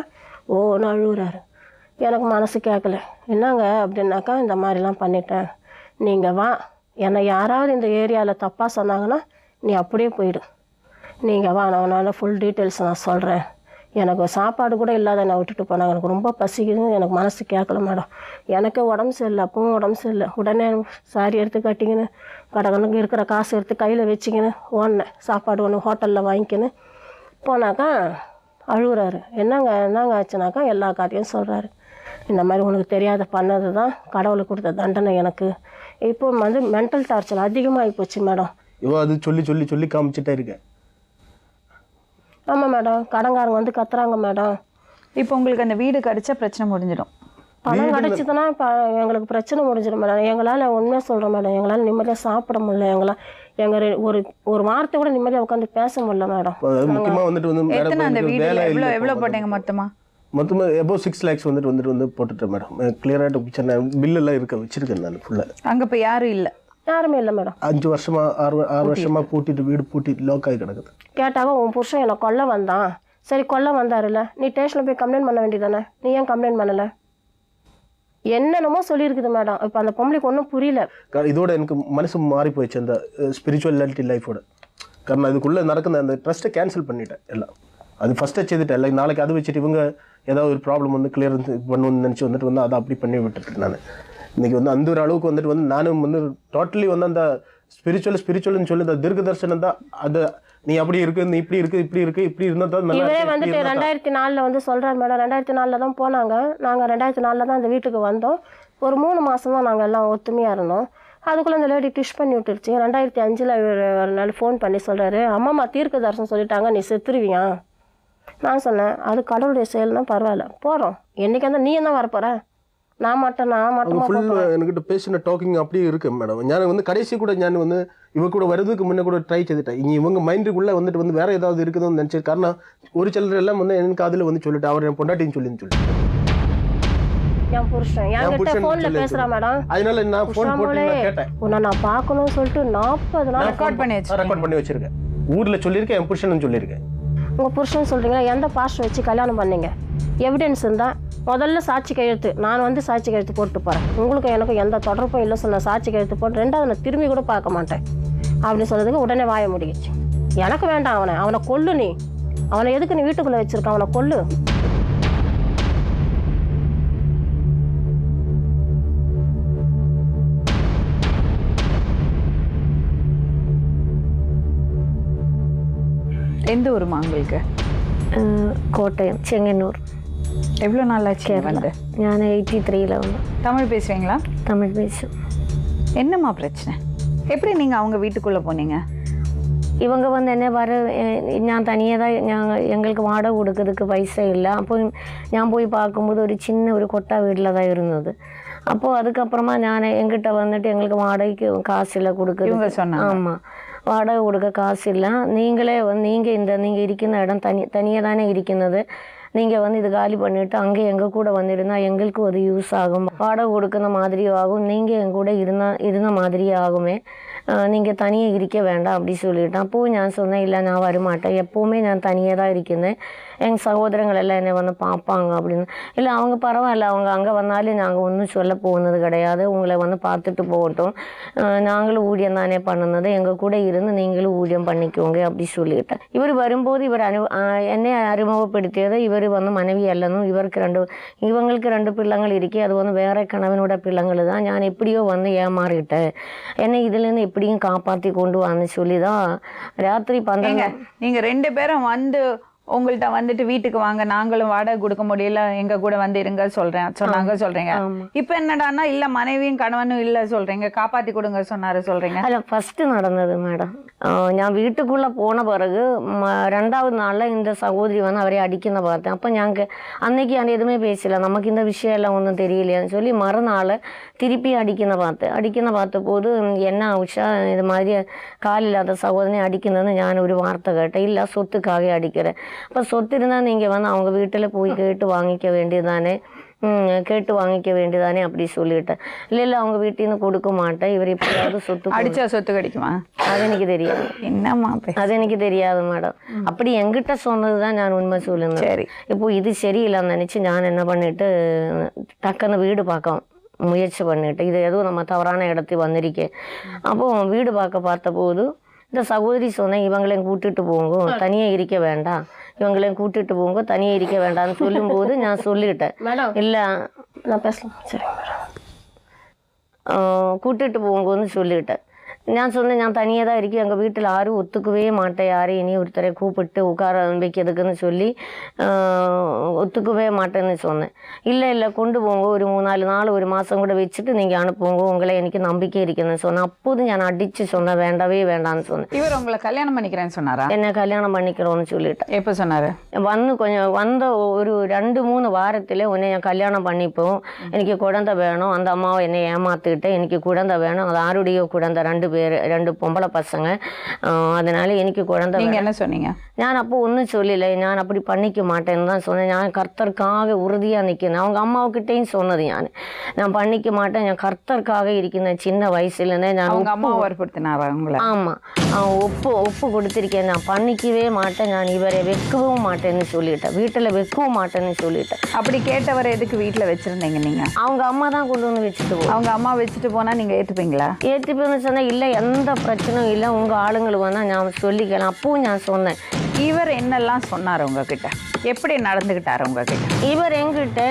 ஓன்னு அழுகுறாரு. எனக்கு மனசு கேட்கல. என்னங்க அப்படின்னாக்கா, இந்த மாதிரிலாம் பண்ணிட்டேன், நீங்கள் வா, என்னை யாராவது இந்த ஏரியாவில் தப்பாக சொன்னாங்கன்னா நீ அப்படியே போயிடு, நீங்கள் வா, நான் ஃபுல் டீட்டெயில்ஸ் நான் சொல்கிறேன், எனக்கு சாப்பாடு கூட இல்லாத என்னை விட்டுட்டு போனாங்க. எனக்கு ரொம்ப பசிக்குதுன்னு எனக்கு மனசு கேட்கல மேடம். எனக்கு உடம்பு சரியில்லை, அப்பவும் உடம்பு சரியில்லை. உடனே சாரி எடுத்து கட்டிக்கின்னு கடகனுக்கு இருக்கிற காசு எடுத்து கையில் வச்சுக்கின்னு ஓடினேன். சாப்பாடு ஒன்று ஹோட்டலில் வாங்கிக்கின்னு போனாக்கா அழுகுறாரு. என்னங்க ஆச்சுனாக்கா எல்லா கதையும் சொல்கிறாரு. இந்த மாதிரி உனக்கு தெரியாத பண்ணது தான் கடவுளுக்கு கொடுத்த தண்டனை எனக்கு. இப்போ வந்து மென்டல் டார்ச்சர் அதிகமாகி போச்சு மேடம். அது சொல்லி சொல்லி சொல்லி காமிச்சிட்டே இருக்கேன். ஆமாம் மேடம், கடங்காரங்க வந்து கத்துறாங்க மேடம். இப்போ உங்களுக்கு அந்த வீடு கிடைச்சா பிரச்சனை முடிஞ்சிடும். பணம் கிடச்சிதுன்னா இப்போ எங்களுக்கு பிரச்சனை முடிஞ்சிடும் மேடம். எங்களால் உண்மையாக சொல்கிறேன் மேடம், எங்களால் நிம்மதியாக சாப்பிட முடியல. ஒரு வார்த்தை கூட நிம்மதியாக உட்காந்து பேச முடியல மேடம். முக்கியமாக வந்துட்டு வந்து எத்தனை அந்த வீடு எவ்வளோ போட்டீங்க மொத்தமாக எபோவ் 6 lakhs வந்து போட்டுட்டேன் மேடம். கிளியராக பிக்சர் பில்லெல்லாம் வச்சிருக்கேன் நான் ஃபுல்லாக. அங்கே இப்போ யாரும் இல்லை? யாருமே இல்லை மேடம். 5 வருஷமா 6 வருஷமா பூட்டிட்டு வீடு பூட்டிட்டு லோக் ஆகி கிடக்குது. கேட்டாங்க உன் புருஷன் என்னை கொல்ல வந்தான். சரி கொல்ல வந்தாருல்ல, நீ ஸ்டேஷனில் போய் கம்ப்ளைண்ட் பண்ண வேண்டியதானே, நீ ஏன் கம்ப்ளைண்ட் பண்ணலை? என்னென்னமோ சொல்லியிருக்குது மேடம். இப்போ அந்த பொம்பளைக்கு ஒன்றும் புரியல. இதோட எனக்கு மனசு மாறி போயிடுச்சு அந்த ஸ்பிரிச்சுவலிட்டி லைஃபோட. காரணம் அதுக்குள்ளே நடக்குது அந்த ட்ரஸ்ட்டை கேன்சல் பண்ணிட்டேன் எல்லாம். அது ஃபஸ்ட்டை செய்துட்டேன். இல்லை நாளைக்கு அதை வச்சுட்டு இவங்க ஏதாவது ஒரு ப்ராப்ளம் வந்து கிளியர் பண்ணணும்னு நினச்சி வந்து அதை அப்படி பண்ணி விட்டுருக்கேன் நான். இன்றைக்கி வந்து அந்த ஒரு அளவுக்கு வந்து நானும் வந்து டோட்டலி வந்து அந்த ஸ்பிரிச்சுவல்னு சொல்லி அந்த தீர்க்க தரிசனம் தான். அது நீ அப்படி இருக்கு, நீ இப்படி இருக்கு, இப்படி இருந்தால் தான் நல்லா. இவரே வந்துட்டு 2004 வந்து சொல்கிறார் மேடம். 2004 தான் போனாங்க. நாங்கள் 2004 தான் அந்த வீட்டுக்கு வந்தோம். ஒரு 3 மாதம் தான் நாங்கள் எல்லாம் ஒத்துமையாக இருந்தோம். அதுக்குள்ளே அந்த லேடி டிஷ் பண்ணி விட்டுருச்சு. 2005 ஒரு நாள் ஃபோன் பண்ணி சொல்கிறாரு, அம்மாம்மா தீர்க்க தரிசனம் சொல்லிட்டாங்க, நீ செத்துருவியா? நான் சொன்னேன், அது கடவுளுடைய செயல்னா பரவாயில்ல, போகிறோம். என்றைக்கு வந்து நீ என்ன வரப்போகிற? நான் மட்டும் என்கிட்ட பேசின டாக்கிங் அப்படியே இருக்கு மேடம். நான் வந்து கடைசி கூட நான் வந்து இவ கூட வருவதுக்கு முன்னே கூட ட்ரை செய்துட்டேன். இவங்க மைண்டுக்குள்ளே வந்து வேற ஏதாவது இருக்குதுன்னு நினச்சி. காரணம் ஒரு சிலர் எல்லாம் வந்து எனக்கு அதில் வந்து சொல்லிட்டு அவர் என் பொண்டாட்டின்னு சொல்லிட்டு என் புருஷன் ஃபோன்ல பேசுறா மேடம். அதனால நான் ஃபோன் போட்டு கேட்டேன், உன்னை நான் பார்க்கணும்னு சொல்லிட்டு 40 நாள் ரெக்கார்ட் பண்ணி வச்சிருக்கேன். ஊர்ல சொல்லியிருக்கேன், என் புருஷன் சொல்லியிருக்கேன். உங்க புருஷன் சொல்றீங்களா? எந்த பாஸ்டர் வச்சு கல்யாணம் பண்ணீங்க? எவிடன்ஸ் இருந்தா முதல்ல சாட்சி கையெழுத்து, நான் வந்து சாட்சி கையெழுத்து போட்டு போறேன், உங்களுக்கு எனக்கு எந்த தொடர்பும் இல்லை சொன்ன சாட்சி கையெழுத்து போட்டு 2வது நான் திரும்பி கூட பார்க்க மாட்டேன் அப்படின்னு சொன்னதுக்கு உடனே வாய முடிச்சு. எனக்கு வேண்டாம், அவனை கொல்லு, நீ அவனை எதுக்கு நீ வீட்டுக்குள்ள வச்சிருக்க, அவனை கொல்லு. எந்த ஊருமா உங்களுக்கு? கோட்டயம், செங்கன்னூர். எவ்வளோ நாள் ஆச்சு வந்து? நான் 83 வந்தேன். தமிழ் பேசுவீங்களா? தமிழ் பேசும். என்னம்மா பிரச்சனை? எப்படி நீங்கள் அவங்க வீட்டுக்குள்ளே போனீங்க? இவங்க வந்து என்ன நான் தனியாக தான், எங்களுக்கு வாடகை கொடுக்கறதுக்கு பைசா இல்லை. அப்போ நான் போய் பார்க்கும்போது ஒரு சின்ன ஒரு கொட்டா வீட்டில் தான் இருந்தது. அப்போது அதுக்கப்புறமா நான் எங்கிட்ட வந்துட்டு எங்களுக்கு வாடகைக்கு காசு இல்லை கொடுக்குறது சொன்னேன். ஆமாம், வாடகை கொடுக்க காசு இல்லை, நீங்களே வந்து நீங்கள் இருக்கிற இடம் தனியாக தானே இருக்கிறது, நீங்கள் வந்து இது காலி பண்ணிவிட்டு அங்கே எங்கள் கூட வந்துருந்தால் எங்களுக்கு அது யூஸ் ஆகும், வாடகை கொடுக்குற மாதிரியும் ஆகும், நீங்கள் எங்கள் கூட இருந்த மாதிரியே ஆகுமே, நீங்கள் தனியாக இருக்க வேண்டாம் அப்படி சொல்லிவிட்டேன். அப்போது நான் சொன்னேன், இல்லை நான் வரமாட்டேன், எப்போவுமே நான் தனியாக தான் இருக்கிறேன், எங்கள் சகோதரங்கள் எல்லாம் என்னை வந்து பார்ப்பாங்க அப்படின்னு. இல்லை அவங்க பரவாயில்ல, அவங்க அங்கே வந்தாலும் நாங்கள் ஒன்றும் சொல்ல போனது கிடையாது, உங்களை வந்து பார்த்துட்டு போகட்டும், நாங்களும் ஊழியம் தானே பண்ணுனது, எங்கள் கூட இருந்து நீங்களும் ஊழியம் பண்ணிக்கோங்க அப்படி சொல்லிவிட்டேன். இவர் வரும்போது என்னை அறிமுகப்படுத்தியது, இவர் வந்து மனைவி அல்லனும், இவங்களுக்கு 2 பிள்ளைங்கள் இருக்கே, அது வந்து வேற கணவனோட பிள்ளைங்கள் தான், நான் எப்படியோ வந்து ஏமாறிட்டேன், என்னை இதுலேருந்து எப்படியும் காப்பாற்றி கொண்டு வந்து சொல்லி தான் ராத்திரி 12. நீங்கள் 2 பேரும் வந்து உங்கள்கிட்ட வந்துட்டு வீட்டுக்கு வாங்க, நாங்களும் வாடகை கொடுக்க முடியல, எங்க கூட வந்து இருங்க சொல்றீங்க. இப்ப என்னடான்னா இல்ல மனைவியும் கணவனும் இல்ல சொல்றீங்க, காப்பாத்தி கொடுங்க சொன்னாரு சொல்றீங்க. அல்ல, ஃபர்ஸ்ட் நடந்தது மேடம், நான் வீட்டுக்குள்ள போன பிறகு 2வது நாள்ல இந்த சகோதரி வந்து அவரை அடிக்கணும் பார்த்தேன். அப்போ அன்னைக்கு எதுவுமே பேசல, நமக்கு இந்த விஷயம் எல்லாம் ஒன்றும் தெரியலையான்னு சொல்லி மறுநாள் திருப்பி அடிக்கணும் பார்த்த போது என்ன ஆச்சா, இது மாதிரி கால் இல்லாத சகோதரி அடிக்கணும்னு நான் ஒரு வார்த்தை கேட்டேன். இல்லை சொத்துக்காக அடிக்கிறேன். அப்போ சொத்து இருந்தால் நீங்கள் வந்து அவங்க வீட்டில் போய் கேட்டு வாங்கிக்க வேண்டியதானே அப்படி சொல்லிட்டேன். இல்லை அவங்க வீட்டின்னு கொடுக்க மாட்டேன், இவர் எப்படியாவது சொத்து கிடைக்குமா அது எனக்கு தெரியாது. என்னம்மா அது எனக்கு தெரியாது மேடம், அப்படி என்கிட்ட சொன்னது தான் நான் உண்மை சொல்லுங்க. சரி, இப்போ இது சரியில்லைன்னு நினச்சி நான் என்ன பண்ணிட்டு டக்குன்னு வீடு பார்க்க முயற்சி பண்ணிட்டு, இது எதுவும் நம்ம தவறான இடத்துக்கு வந்திருக்கேன். அப்போ வீடு பார்த்தபோது இந்த சகோதரி சொன்னேன், இவங்களையும் கூட்டிட்டு போங்க, தனியாக இருக்க வேண்டாம், இவங்களையும் கூட்டிட்டு போங்க, தனியாக இருக்க வேண்டாம்னு சொல்லும்போது நான் சொல்லிட்டேன். மேடம் இல்லை நான் பேசலாம். சரி மேடம். கூட்டிட்டு போங்கன்னு சொல்லிட்டேன். நான் சொன்னேன், நான் தனியாக தான் இருக்கேன், எங்கள் வீட்டில் யாரும் ஒத்துக்கவே மாட்டேன், யாரையும் இனி ஒருத்தரை கூப்பிட்டு உட்கார வைக்கிறதுக்குன்னு சொல்லி ஒத்துக்கவே மாட்டேன்னு சொன்னேன். இல்லை கொண்டு போங்க, ஒரு 3-4 நாள், ஒரு மாதம் கூட வச்சுட்டு நீங்கள் அனுப்புங்க, உங்களை எனக்கு நம்பிக்கை இருக்குன்னு சொன்னேன். அப்போது நான் அடித்து சொன்னேன், வேண்டவே வேண்டான்னு சொன்னேன். இவர் உங்களை கல்யாணம் பண்ணிக்கிறேன்னு சொன்னாரா? என்ன கல்யாணம் பண்ணிக்கிறோன்னு சொல்லிட்டேன். எப்போ சொன்னாரு? கொஞ்சம் வந்த ஒரு 2-3 வாரத்தில் உன்னை என் கல்யாணம் பண்ணிப்போம், எனக்கு குழந்தை வேணும், அந்த அம்மாவை என்னை ஏமாற்றிக்கிட்டேன், எனக்கு குழந்தை வேணும், அது யாருடைய குழந்தை, 2 பொம்பளை பசங்க, அதனால எனக்கு குழந்தை. நீங்க என்ன சொன்னீங்க? நான் அப்போ ஒன்றும் சொல்லலை, நான் அப்படி பண்ணிக்க மாட்டேன்னு தான் சொன்னேன். நான் கர்த்தருக்காக உறுதியாக நிற்கிறேன். அவங்க அம்மாவுக்கிட்டையும் சொன்னது, நான் பண்ணிக்க மாட்டேன், நான் கர்த்தருக்காக இருக்கிறேன். சின்ன வயசுலேருந்தே நான் அவங்க அம்மா வற்புறுத்தினாரா உங்களை? ஆமாம், ஒப்பு கொடுத்துருக்கேன், நான் பண்ணிக்கவே மாட்டேன், நான் இவரை வைக்கவும் மாட்டேன்னு சொல்லிட்டேன், வீட்டில் வைக்கவும் மாட்டேன்னு சொல்லிட்டேன். அப்படி கேட்டவரை எதுக்கு வீட்டில் வச்சிருந்தீங்க நீங்க? அவங்க அம்மா தான் கொண்டு வந்து வச்சுட்டு போவோம். அவங்க அம்மா வச்சுட்டு போனா நீங்க ஏற்றுப்பீங்களா? ஏற்றுப்பேன்னு சொன்னால் இல்லை, எந்த பிரச்சனையும் இல்லை, உங்கள் ஆளுங்களுக்கு வந்தால் நான் சொல்லிக்கலாம். அப்பவும் நான் சொன்னேன். இவர் என்னெல்லாம் சொன்னார் உங்ககிட்ட? எப்படி நடந்துக்கிட்டாரு உங்ககிட்ட? இவர் எங்கிட்ட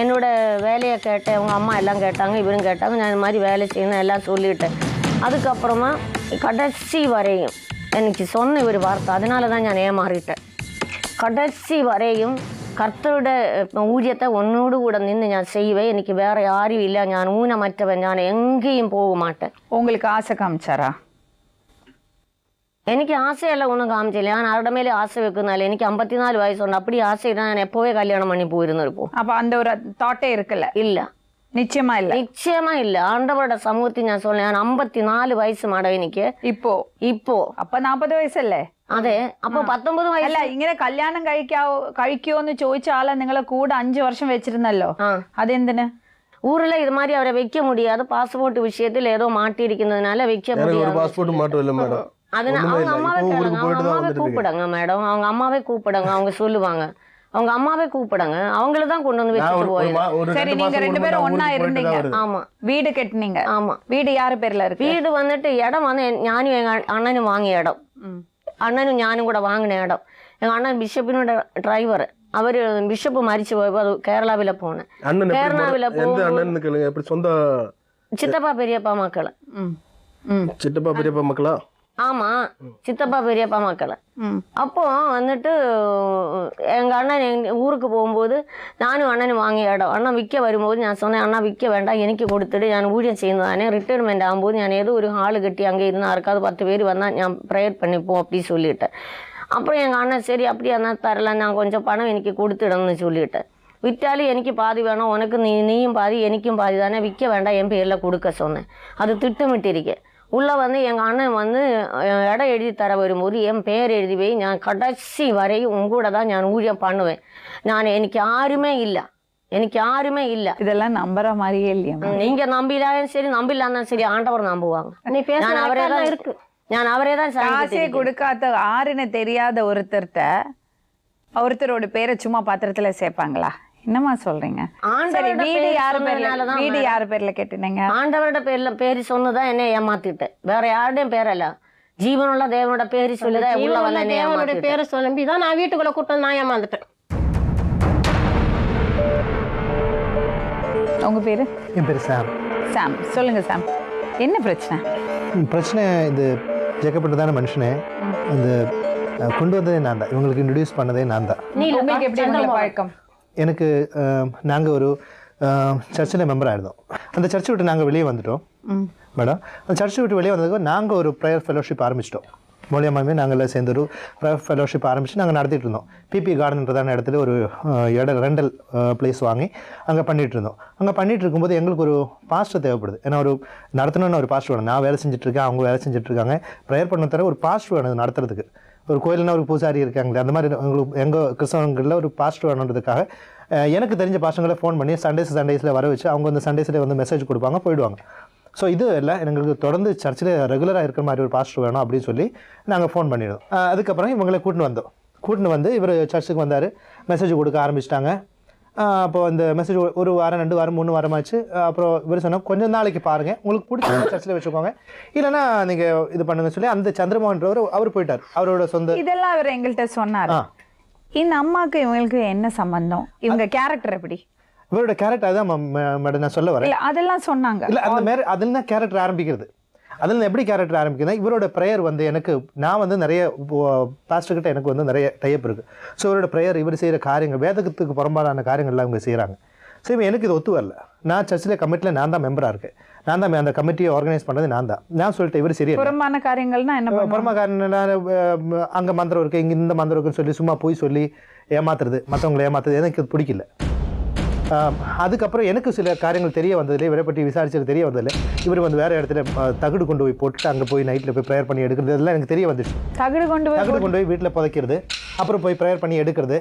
என்னோட வேலையை கேட்டேன், அவங்க அம்மா எல்லாம் கேட்டாங்க, இவரும் கேட்டாங்க, நான் இந்த மாதிரி வேலை செய்யணும் எல்லாம் சொல்லிவிட்டேன். அதுக்கப்புறமா கடைசி வரையும் எனக்கு சொன்ன ஒரு வார்த்தை, அதனால தான் நான் ஏமாறிட்டேன். கடைசி வரையும் கர்த்தரோட ஊழியத்தை உன்னோடு கூட நின்று நான் செய்வேன், எனக்கு வேற யாரும் இல்லை, நான் ஊனமற்றவன், நான் எங்கேயும் போக மாட்டேன். உங்களுக்கு ஆசை காமிச்சாரா? എനിക്ക് ആശയല്ല ഒന്നും കാമിച്ചില്ല. ഞാൻ അവരുടെ മേലെ ആശ വെക്കുന്നതല്ല. എനിക്ക് 54 വയസ്സുണ്ട്. அப்படி ஆசைதான் நான் எப்போவே கல்யாணம் பண்ணி போயிருந்திருப்போம். அப்ப அந்த ஒரு தாட்டே இருக்குல்ல? இல்ல, நிச்சயமா இல்ல. நிச்சயமா இல்ல. ஆண்டவரோட சமூகத்தில் நான் சொல்லேன், நான் 54 വയസ്സ് മാഡം എനിക്ക്. ഇപ്പോ അപ്പൊ 40 വയസ്സല്ലേ? അതെ. അപ്പൊ 19 വയസ്സ്. അല്ല, ഇങ്ങനെ കല്യാണം കഴിക്കുമോന്ന് ചോദിച്ച ആളെ നിങ്ങളെ കൂടെ 5 വർഷം വെച്ചിരുന്നല്ലോ, അതെന്തിന്? ஊர்ல இது மாதிரி அவரை வைக்க முடியாது, பாஸ்போர்ட் விஷயத்தில் ஏதோ மாட்டியிருக்கிறதுனால வைக்க முடியாது. பாஸ்போர்ட் மாட்டோம் இல்ல மேடம். அதனால அவங்க அம்மாவே கூப்பிடுங்க மேடம், அவங்க அம்மாவே கூப்பிடுங்க, அவங்க சொல்லுவாங்க. அவங்க அம்மாவே கூப்பிடுங்க, அவங்கள தான் கொண்டு வந்து வச்சுட்டு போயிடும். சரி, நீங்க 2 பேரும் ஒண்ணா இருந்தீங்க. ஆமா, வீடு கட்டினீங்க. ஆமா. வீடு யாரு பேர்ல இருக்கு? வீடு வந்துட்டு இடம் வந்து ஞானும் எங்க அண்ணனும் வாங்கிய இடம். அண்ணனும் ஞானும் கூட வாங்கின இடம். எங்க அண்ணன் பிஷப்பினோட டிரைவர். அவரு பிஷப்பு மரிச்சு போய் அது கேரளாவில போனேன். கேரளாவில போய் சித்தப்பா பெரியப்பா மக்கள். சித்தப்பா பெரியப்பா மக்களா? ஆமா, சித்தப்பா பெரியப்பா மக்கள். அப்போ வந்துட்டு எங்க அண்ணன் ஊருக்கு போகும்போது நானும் அண்ணனும் வாங்கிய இடம். அண்ணன் விற்க வரும்போது நான் சொன்னேன், அண்ணா விற்க வேண்டாம், எனக்கு கொடுத்துட்டு நான் ஊழியம் செய்தானே, ரிட்டையர்மெண்ட் ஆகும்போது நான் ஏதோ ஒரு ஹாலு கட்டி அங்கே இருந்தால் இருக்காது 10 பேர் வந்தால் நான் ப்ரேயர் பண்ணிப்போம் அப்படி சொல்லிட்டேன். அப்புறம் எங்கள் அண்ணன் சரி அப்படியா தான் தரல, நான் கொஞ்சம் பணம் எனக்கு கொடுத்துடணும்னு சொல்லிட்டேன். விற்றாலும் எனக்கு பாதி வேணும், உனக்கு நீயும் பாதி எனக்கும் பாதி தானே, விற்க வேண்டாம், என் பேரில் கொடுக்க சொன்னேன். அது திட்டமிட்டிருக்கேன். உள்ளே வந்து எங்கள் அண்ணன் வந்து இடம் எழுதி தர வரும்போது என் பேர் எழுதி போய் நான் கடைசி வரையும் உங்கூட தான் நான் ஊழியம் பண்ணுவேன். எனக்கு யாருமே இல்லை, எனக்கு யாருமே இல்லை. இதெல்லாம் நம்புற மாதிரியே இல்லையா? நீங்கள் நம்பிலாலும் சரி நம்பிலான்னு சரி, ஆண்டவர் நம்புவாங்க. நான் அவரே தான் இருக்கு, நான் அவரே தான். காசே கொடுக்காத ஆறுன்னு தெரியாத ஒருத்தரோட பேரை சும்மா பத்திரத்துல சேர்ப்பாங்களா? என்னமா சொல்றீங்க? வீடு யாரு பேர்ல கேட்டீங்க? ஆண்டவரோட பேரு சொன்னதான் என்ன ஏமாத்திட்டேன், வேற யாருடையும் பேரல்ல, ஜீவனுள்ள தேவனோட பேரு சொல்லிதான் உள்ள வந்து தேவனோட பேரை சொல்லிதான் நான் வீட்டுக்குள்ள கூட்டம் நான் ஏமாந்துட்டேன். உங்க பேரு? என் பேர் சாம். சாம், சொல்லுங்க சாம், என்ன பிரச்சனை? பிரச்சனை இது ஜெகப்பட்டதான மனுஷனே இந்த கொண்டு வந்ததே நான் தான், இவங்களுக்கு இன்ட்ரடியூஸ் பண்ணதே நான் தான். உங்களுக்கு எப்படி பழக்கம்? எனக்கு நாங்கள் ஒரு சர்ச்சில் மெம்பர் ஆகிருந்தோம். அந்த சர்ச்சை விட்டு நாங்கள் வெளியே வந்துட்டோம் மேடம். அந்த சர்ச்சை விட்டு வெளியே வந்ததுக்கு நாங்கள் ஒரு ப்ரேயர் ஃபெலோஷிப் ஆரம்பிச்சிட்டோம். மூலியமாகவே நாங்கள் சேர்ந்து ஒரு ப்ரேயர் ஃபெலோஷிப் ஆரம்பித்து நாங்கள் நடத்திட்டு இருந்தோம். பிபி கார்டன்றதான இடத்துல ஒரு ரெண்டல் பிளேஸ் வாங்கி அங்கே பண்ணிகிட்டு இருந்தோம். அங்கே பண்ணிகிட்டு இருக்கும்போது எங்களுக்கு ஒரு பாஸ்டர் தேவைப்படுது. ஏன்னா ஒரு நடத்தணும்னு ஒரு பாஸ்டர் வேணும். நான் வேலை செஞ்சுட்ருக்கேன், அவங்க வேலை செஞ்சுட்ருக்காங்க. ப்ரேயர் பண்ண தர ஒரு பாஸ்டர் வேணும் நடத்துறதுக்கு. ஒரு கோயில்னா ஒரு பூசாரி இருக்காங்களே, அந்த மாதிரி எங்களுக்கு எங்கள் கிறிஸ்தவங்களில் ஒரு பாஸ்டர் வேணுன்றதுக்காக எனக்கு தெரிஞ்ச பாஸ்டர்களை ஃபோன் பண்ணி சண்டேஸில் வர வச்சு அவங்க வந்து சண்டேஸில் வந்து மெசேஜ் கொடுப்பாங்க, போயிடுவாங்க. ஸோ இது இல்லை, எங்களுக்கு தொடர்ந்து சர்ச்சில் ரெகுலராக இருக்கிற மாதிரி ஒரு பாஸ்டர் வேணும் அப்படின்னு சொல்லி நாங்கள் ஃபோன் பண்ணிடுவோம். அதுக்கப்புறம் இவங்களை கூட்டின்னு வந்து இவர் சர்ச்சுக்கு வந்தார், மெசேஜ் கொடுக்க ஆரம்பிச்சிட்டாங்க. அப்போ அந்த மெசேஜ் ஒரு வாரம் 2 வாரம் 3 வாரமாச்சு. அப்புறம் இவர் சொன்னால் கொஞ்சம் நாளைக்கு பாருங்கள், உங்களுக்கு பிடிச்ச சர்ச்சில் வச்சுக்கோங்க, இல்லைன்னா நீங்கள் இது பண்ணுங்க சொல்லி அந்த சந்திரமோகன்றவர் அவர் போயிட்டார். அவரோட சொந்த இதெல்லாம் அவர் எங்கள்கிட்ட சொன்னார். இந்த அம்மாக்கு இவங்களுக்கு என்ன சம்பந்தம்? இவங்க கேரக்டர் எப்படி? இவரோட கேரக்டர் அதான் மேடம் நான் சொல்ல வரேன். இல்ல அதெல்லாம் சொன்னாங்க. இல்லை அந்த அதில் தான் கேரக்டர் ஆரம்பிக்கிறது. அதில் எப்படி கேரக்டர் ஆரம்பிக்குதுன்னா, இவரோட ப்ரேயர் வந்து எனக்கு நான் வந்து நிறைய பாஸ்டர்கிட்ட எனக்கு வந்து நிறைய டைப் இருக்குது. ஸோ இவரோட ப்ரேயர் இவர் செய்கிற காரியங்கள் வேதத்துக்கு புறம்பாடான காரியங்கள்லாம் இவங்க செய்கிறாங்க. ஸோ இப்போ எனக்கு இது ஒத்து வரல. நான் சர்ச்சில் கமிட்டியில் நான் தான் மெம்பராக இருக்கேன். நான் தான் அந்த கமிட்டியை ஆர்கனைஸ் பண்ணுறது நான் தான். நான் சொல்லிட்டு இவர் சரியா புறம்பான காரியங்கள்னா என்ன? புறம்பான காரணம் அங்கே மந்திரம் இருக்குது, இங்கே இந்த மந்திரம் இருக்குன்னு சொல்லி சும்மா போய் சொல்லி ஏமாத்துறது, மற்றவங்களை ஏமாத்துறது எனக்கு இது பிடிக்கல. அதுக்கப்புறம் எனக்கு சில காரியங்கள் தெரிய வந்ததில்லை, இவரை பற்றி விசாரிச்சது தெரிய வந்ததில்லை. இவர் வந்து வேறு இடத்துல தகுடு கொண்டு போய் போட்டுட்டு அங்கே போய் நைட்டில் போய் ப்ரேயர் பண்ணி எடுக்கிறது இதெல்லாம் எனக்கு தெரிய வந்துச்சு. தகுடு கொண்டு போய் வீட்டில் புதைக்கிறது, அப்புறம் போய் ப்ரேயர் பண்ணி எடுக்கிறது,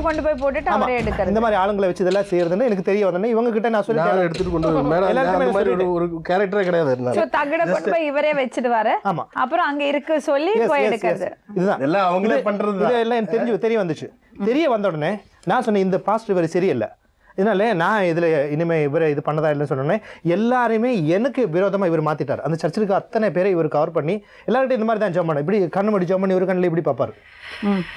கொண்டு போய் போட்டுட்டு அவரே எடுக்கிறது, இந்த மாதிரி ஆளுங்களை வச்சு இதெல்லாம் செய்யறதுன்னு எனக்கு தெரிய வந்தோன்னே இவங்க கிட்ட நான் சொல்லி எடுத்துட்டு கொண்டு ஒரு கேரக்டரே கிடையாது. தகுடை கொண்டு போய் இவரே வச்சுடுவாரு. ஆமா, அப்புறம் அங்க இருக்க சொல்லி போய் எடுக்கிறது. இதுதான் எல்லாம் அவங்களே பண்றது. இதெல்லாம் எனக்கு தெரிய வந்துச்சு. தெரிய வந்த உடனே நான் சொன்னேன், இந்த பாஸ்டர் இவர் சரியில்லை, இதனால நான் இதில் இனிமேல் இவரை இது பண்ணதா இல்லைன்னு சொன்னோன்னே எல்லாருமே எனக்கு விரோதமாக இவர் மாற்றிட்டார். அந்த சர்ச்சிற்கு அத்தனை பேரை இவர் கவர் பண்ணி எல்லார்கிட்டையும் இந்த மாதிரி தான் ஜோம் பண்ண, இப்படி கண்ணு மடி ஜோம் பண்ணி இவர் கண்ணில் இப்படி பார்ப்பார்,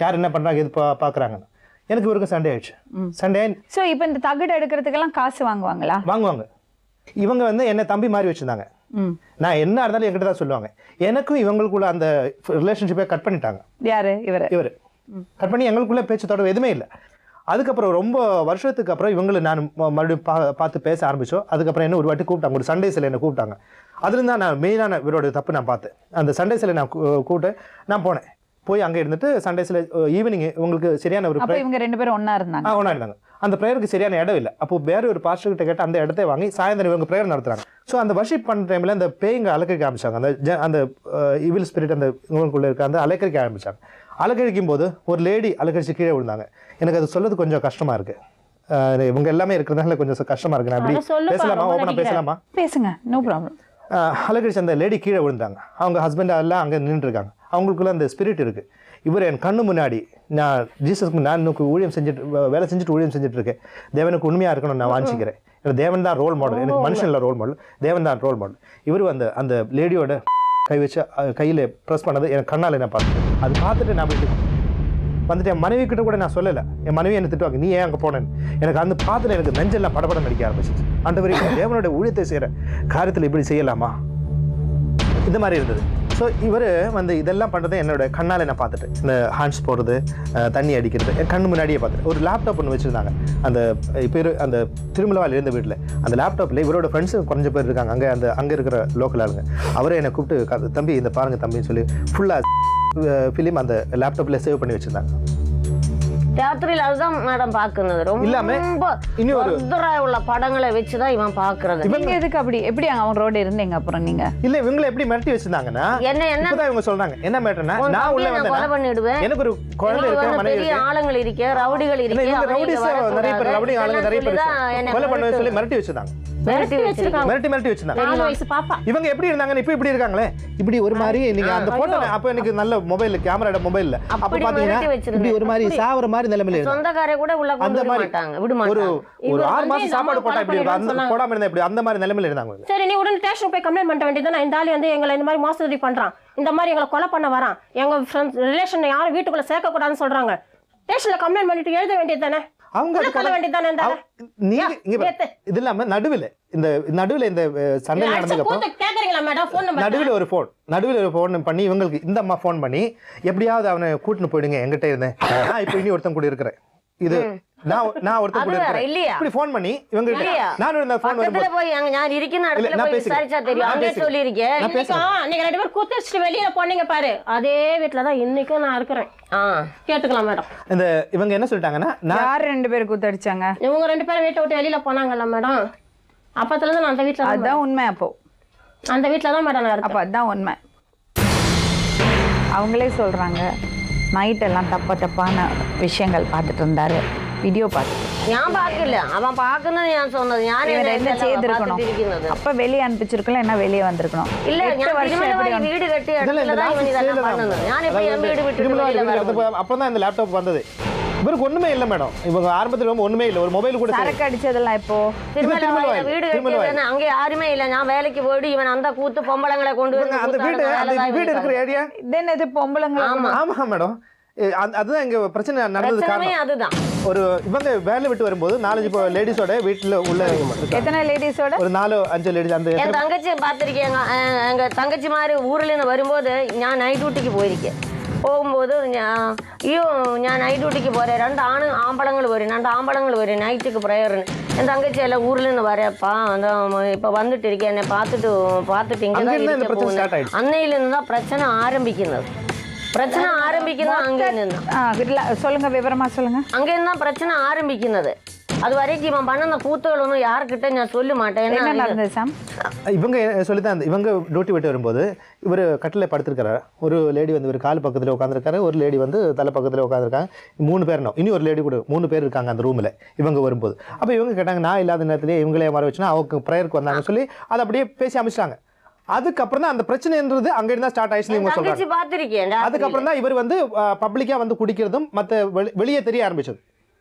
யார் என்ன பண்ணுறாங்க இது பார்க்குறாங்கன்னு. எனக்கு இவருக்கு சண்டே ஆயிடுச்சு. சண்டே. ஸோ இப்போ இந்த தகுடு எடுக்கிறதுக்கெல்லாம் காசு வாங்குவாங்களா? வாங்குவாங்க. இவங்க வந்து என்னை தம்பி மாதிரி வச்சுருந்தாங்க. நான் என்ன இருந்தாலும் என்கிட்ட தான் சொல்லுவாங்க. எனக்கும் இவங்களுக்குள்ள அந்த ரிலேஷன்ஷிப்பை கட் பண்ணிட்டாங்க. யாரு? இவர் கட் பண்ணி எங்களுக்குள்ள பேச்சு தொடர்பு எதுவுமே இல்லை. அதுக்கப்புறம் ரொம்ப வருஷத்துக்கு அப்புறம் இவங்களை நான் மறுபடியும் பார்த்து பேச ஆரம்பித்தோம். அதுக்கப்புறம் என்ன ஒரு வாட்டி கூப்பிட்டாங்க, ஒரு சண்டேஸில் என்ன கூப்பிட்டாங்க. அதுலேருந்து தான் நான் மெயினான இவரோட தப்பு நான் பார்த்தேன். அந்த சண்டேஸில் நான் கூப்பிட்டு நான் போனேன். போய் அங்கே இருந்துட்டு சண்டேஸில் ஈவினிங் இவங்களுக்கு சரியான ஒரு இவங்க 2 பேரும் ஒன்றா இருந்தாங்க. ஒன்றா இருந்தாங்க. அந்த ப்ரேயருக்கு சரியான இடம் இல்லை. அப்போ வேற ஒரு பாஸ்டர்கிட்ட கேட்டு அந்த இடத்த வாங்கி சாயந்தரம் இவங்க ப்ரேயர் நடத்துறாங்க. ஸோ அந்த வர்ஷிப் பண்ணுற டைமில் அந்த பேய்ங்க அலக்கரிக்க ஆரம்பிச்சாங்க. அந்த இவில் ஸ்பிரிட் அந்த இவங்களுக்குள்ளே இருக்க அந்த அலக்கரிக்க ஆரம்பிச்சாங்க. அலக்கரிக்கும் போது ஒரு லேடி அலக்கரிச்சு கீழே விழுந்தாங்க. எனக்கு அது சொல்றது கொஞ்சம் கஷ்டமா இருக்கு. இவங்க எல்லாமே இருக்கிறதுனால கொஞ்சம் கஷ்டமா இருக்கு. நான் அப்படி பேசலாமா? ஓப்பனா பேசலாமா? பேசுங்க, நோ ப்ராப்ளம். அலக்கரிச்சு அந்த லேடி கீழே விழுந்தாங்க. அவங்க ஹஸ்பண்ட் எல்லாம் அங்கே நின்று இருக்காங்க. அவங்களுக்குள்ள அந்த ஸ்பிரிட் இருக்கு. இவர் என் கண்ணு முன்னாடி நான் ஜீசஸ்க்கு நான் ஊழியம் செஞ்சுட்டு வேலை செஞ்சுட்டு ஊழியம் செஞ்சுட்டு இருக்கேன். தேவனுக்கு உண்மையாக இருக்கணும்னு நான் வாஞ்சிக்கிறேன். எனக்கு தேவன் தான் ரோல் மாடல், எனக்கு மனுஷன் இல்லை ரோல் மாடல், தேவன் தான் ரோல் மாடல். இவர் அந்த லேடியோட கை வச்சு கையில் ப்ரெஸ் பண்ணது எனக்கு கண்ணால் என்ன பார்த்தேன். அது பார்த்துட்டு நான் வீட்டுக்கு வந்துட்டு என் மனைவி கிட்ட கூட நான் சொல்லலை. என் மனைவி என்ன திட்டுவாங்க, நீ ஏன் அங்கே போனேன்னு. எனக்கு அந்த பார்த்துல எனக்கு நெஞ்செல்லாம் படப்படம் நடிக்க ஆரம்பிச்சிச்சு. ஆண்டவரே, தேவனோட ஊழியத்தை செய்கிற காரியத்தில் இப்படி செய்யலாமா, இந்த மாதிரி இருந்தது. ஸோ இவர் வந்து இதெல்லாம் பண்ணுறது என்னோட கண்ணால் நான் பார்த்துட்டு, இந்த ஹேண்ட்ஸ் போடுறது, தண்ணி அடிக்கிறது என் கண்ணு முன்னாடியே பார்த்துட்டு. ஒரு லேப்டாப் ஒன்று வச்சுருந்தாங்க அந்த இப்போ அந்த திருமலவாயில் இருந்த வீட்டில். அந்த லேப்டாப்பில் இவரோட ஃப்ரெண்ட்ஸு கொஞ்சம் பேர் இருக்காங்க அங்கே இருக்கிற லோக்கல் ஆளுங்க. அவரே என்னை கூப்பிட்டு, தம்பி இந்த பாருங்கள் தம்பின்னு சொல்லி ஃபுல்லாக ஃபிலிம் அந்த லேப்டாப்பில் சேவ் பண்ணி வச்சுருந்தாங்க. தியேட்டரில் அதுதான் மேடம் பார்க்குறது. ரொம்ப இன்னொரு உள்ள படங்களை வச்சுதான் இவன் பார்க்கறது. இவங்க எதுக்கு அப்படி எப்படி அவங்களோட இருந்தீங்க? அப்புறம் நீங்க இல்ல இவங்களை எப்படி மிரட்டி வச்சிருந்தாங்கன்னா என்ன இவங்க சொல்றாங்க என்ன மேட்டர்னா, நான் உள்ள வந்து கொலை பண்ணிடுவேன், எனக்கு ஒரு குழந்தை இருக்கு, மனைவி இருக்கு, ஆளுங்கள் இருக்கு, ரவுடிகள் இருக்கு, ரவுடிஸ் நிறைய பேர், ரவுடி ஆளுங்க நிறைய பேர் கொலை பண்ண சொல்லி மிரட்டி வச்சிருந்தாங்க. மிரட்டி வச்சிருந்தாங்க. 4 வயசு பாப்பா. இவங்க எப்படி இருந்தாங்க இப்போ இப்படி இருக்காங்களே, இப்படி ஒரு மாதிரி. நீங்க அந்த போட்டோ அப்ப எனக்கு நல்ல மொபைல் கேமராட மொபைல்ல அப்ப பாத்தீங்கன்னா இப்படி ஒரு மாதிரி சாவற மாதிரி நிலைமையில இருக்கு. சொந்தக்காரே கூட உள்ள கொண்டு வர மாட்டாங்க, விட மாட்டாங்க. ஒரு 6 மாசம் சாப்பாடு போட்டா இப்படி இருக்கு, அந்த போடாம இருந்தா இப்படி அந்த மாதிரி நிலைமையில இருந்தாங்க. சரி, நீ உடனே ஸ்டேஷன் போய் கம்ப்ளைண்ட் பண்ண வேண்டியதுதான். இந்த ஆளு வந்து எங்களை இந்த மாதிரி மோசடி பண்றான், இந்த மாதிரி எங்களை கொலை பண்ண வரான், எங்க ஃப்ரெண்ட்ஸ் ரிலேஷன் யாரும் வீட்டுக்குள்ள சேர்க்க கூடாதுன்னு சொல்றாங்க. ஸ்டேஷன்ல கம்ப்ளைண்ட் பண்ணிட்டு எழுத வேண்டியது தானே. அவங்க இது இல்லாம நடுவில் இந்த சண்டை நடந்ததுக்கு நடுவில் ஒரு போன் பண்ணி இவங்களுக்கு இந்த அம்மா போன் பண்ணி, எப்படியாவது அவனை கூட்டின்னு போயிடுங்க, என்கிட்ட இருந்தேன், நான் இப்ப இனி ஒருத்தன் கூட இருக்கிறேன், இது நான் ஒருத்தன் கூட இருக்கிறேன், இப்படி போன் பண்ணி இவங்க நான் இந்த போன் வரும்போது போய் நான் இருக்கிற இடத்துல போய் விசாரிச்சா தெரியும். அங்கே சொல்லி இருக்கேன், நீங்க 2 பேரும் கூத்தடிச்சிட்டு வெளியில போனீங்க பாரு, அதே வீட்டுல தான் இன்னைக்கும் நான் இருக்கிறேன். கேட்டுக்கலாம் மேடம். இந்த இவங்க என்ன சொல்லிட்டாங்கன்னா, யார் 2 பேரும் கூத்தடிச்சாங்க? இவங்க 2 பேரும் வீட்டை விட்டு வெளியில போனாங்கல்ல மேடம், அப்பத்துல இருந்து நான் அந்த வீட்டுல. அதான் உண்மை. அப்போ அந்த வீட்டுல தான் மேடம் நான் இருக்கேன். அப்ப அதான் உண்மை. அவங்களே சொல்றாங்க, நைட் எல்லாம் தப்பான விஷயங்கள் பார்த்துட்டு இருந்தாரு, வீடியோ பார்த்து. நான் பார்க்கல, அவன் பார்க்கணும் நான் சொன்னது. யார் என்ன செய்திருக்கணும்? அப்ப வெளியே அனுப்பிச்சிருக்கலாம், என்ன வெளியே வந்திருக்கணும். இல்ல வீடு கட்டி அப்பதான் இந்த லேப்டாப் வந்தது. இவருக்கு ஒண்ணுமே இல்ல மேடம், இவங்க ஆரம்பத்துல ஒண்ணுமே இல்ல, ஒரு மொபைல் கூட சரக்கு அடிச்சதெல்லாம் இப்போ வீடு கட்டி அங்க யாருமே இல்ல. நான் வேலைக்கு போயிட்டு இவன் அந்த கூத்து பொம்பளங்களை கொண்டு அந்த வீடு இருக்கிற ஏரியா தென் இது பொம்பளங்க. ஆமா மேடம், அதுதான் இங்கே பிரச்சனை நடந்தது பிரச்சனையே காரணம். அதுதான். ஒரு இவங்க வேலை விட்டு வரும்போது 4-5 இப்போ லேடிஸோட வீட்டில் உள்ள எத்தனை லேடிஸோட? ஒரு 4-5 லேடிஸ். அந்த என் தங்கச்சி பார்த்துருக்கேன். எங்க தங்கச்சி மாதிரி ஊர்ல இருந்து வரும்போது நான் நைட் டியூட்டிக்கு போயிருக்கேன். போகும்போது ஐயோ நான் நைட் டியூட்டிக்கு போகிறேன், 2 ஆம்பளங்கள் வரும், 2 ஆம்பளங்கள் வரும் நைட்டுக்கு ப்ரேயர்னு. என் தங்கச்சி எல்லாம் ஊர்லேருந்து வரேப்பா, அந்த இப்போ வந்துட்டு இருக்கேன், என்னை பார்த்துட்டு இங்கே தான் இருக்க. அன்னையிலேருந்து தான் பிரச்சனை ஆரம்பிக்கிறது. பிரச்சனை ஆரம்பிக்கிறது அங்கேருந்து. சொல்லுங்க, விவரமா சொல்லுங்க. அங்கேருந்து தான் பிரச்சனை ஆரம்பிக்கிறது. அது வரைக்கும் இவன் பண்ண அந்த கூத்துகள் ஒன்றும் யாருக்கிட்ட நான் சொல்ல மாட்டேன். என்ன நடந்தது சாம்? இவங்க சொல்லித்தான், இவங்க டியூட்டி விட்டு வரும்போது இவர் கட்டில் படுத்திருக்காரு. ஒரு லேடி வந்து ஒரு கால் பக்கத்தில் உட்காந்துருக்காரு, ஒரு லேடி வந்து தலை பக்கத்தில் உட்காந்துருக்காங்க. 3 பேர் இனி ஒரு லேடி கூட 3 பேர் இருக்காங்க அந்த ரூமில் இவங்க வரும்போது. அப்போ இவங்க கேட்டாங்க, நான் இல்லாத நேரத்திலே இவங்களே வர வச்சுன்னா அவங்க ப்ரேயருக்கு வந்தாங்க சொல்லி அதை அப்படியே பேசி அமைச்சிட்டாங்க. அதுக்கப்புறம் தான் அந்த பிரச்சனைன்றது அங்கே இருந்தால் ஸ்டார்ட் ஆயிடுச்சு இவங்க சொல்றாங்க. அதுக்கப்புறம் தான் இவர் வந்து பப்ளிக்காக வந்து குடிக்கிறதும் மற்ற வெளியே தெரிய ஆரம்பிச்சது.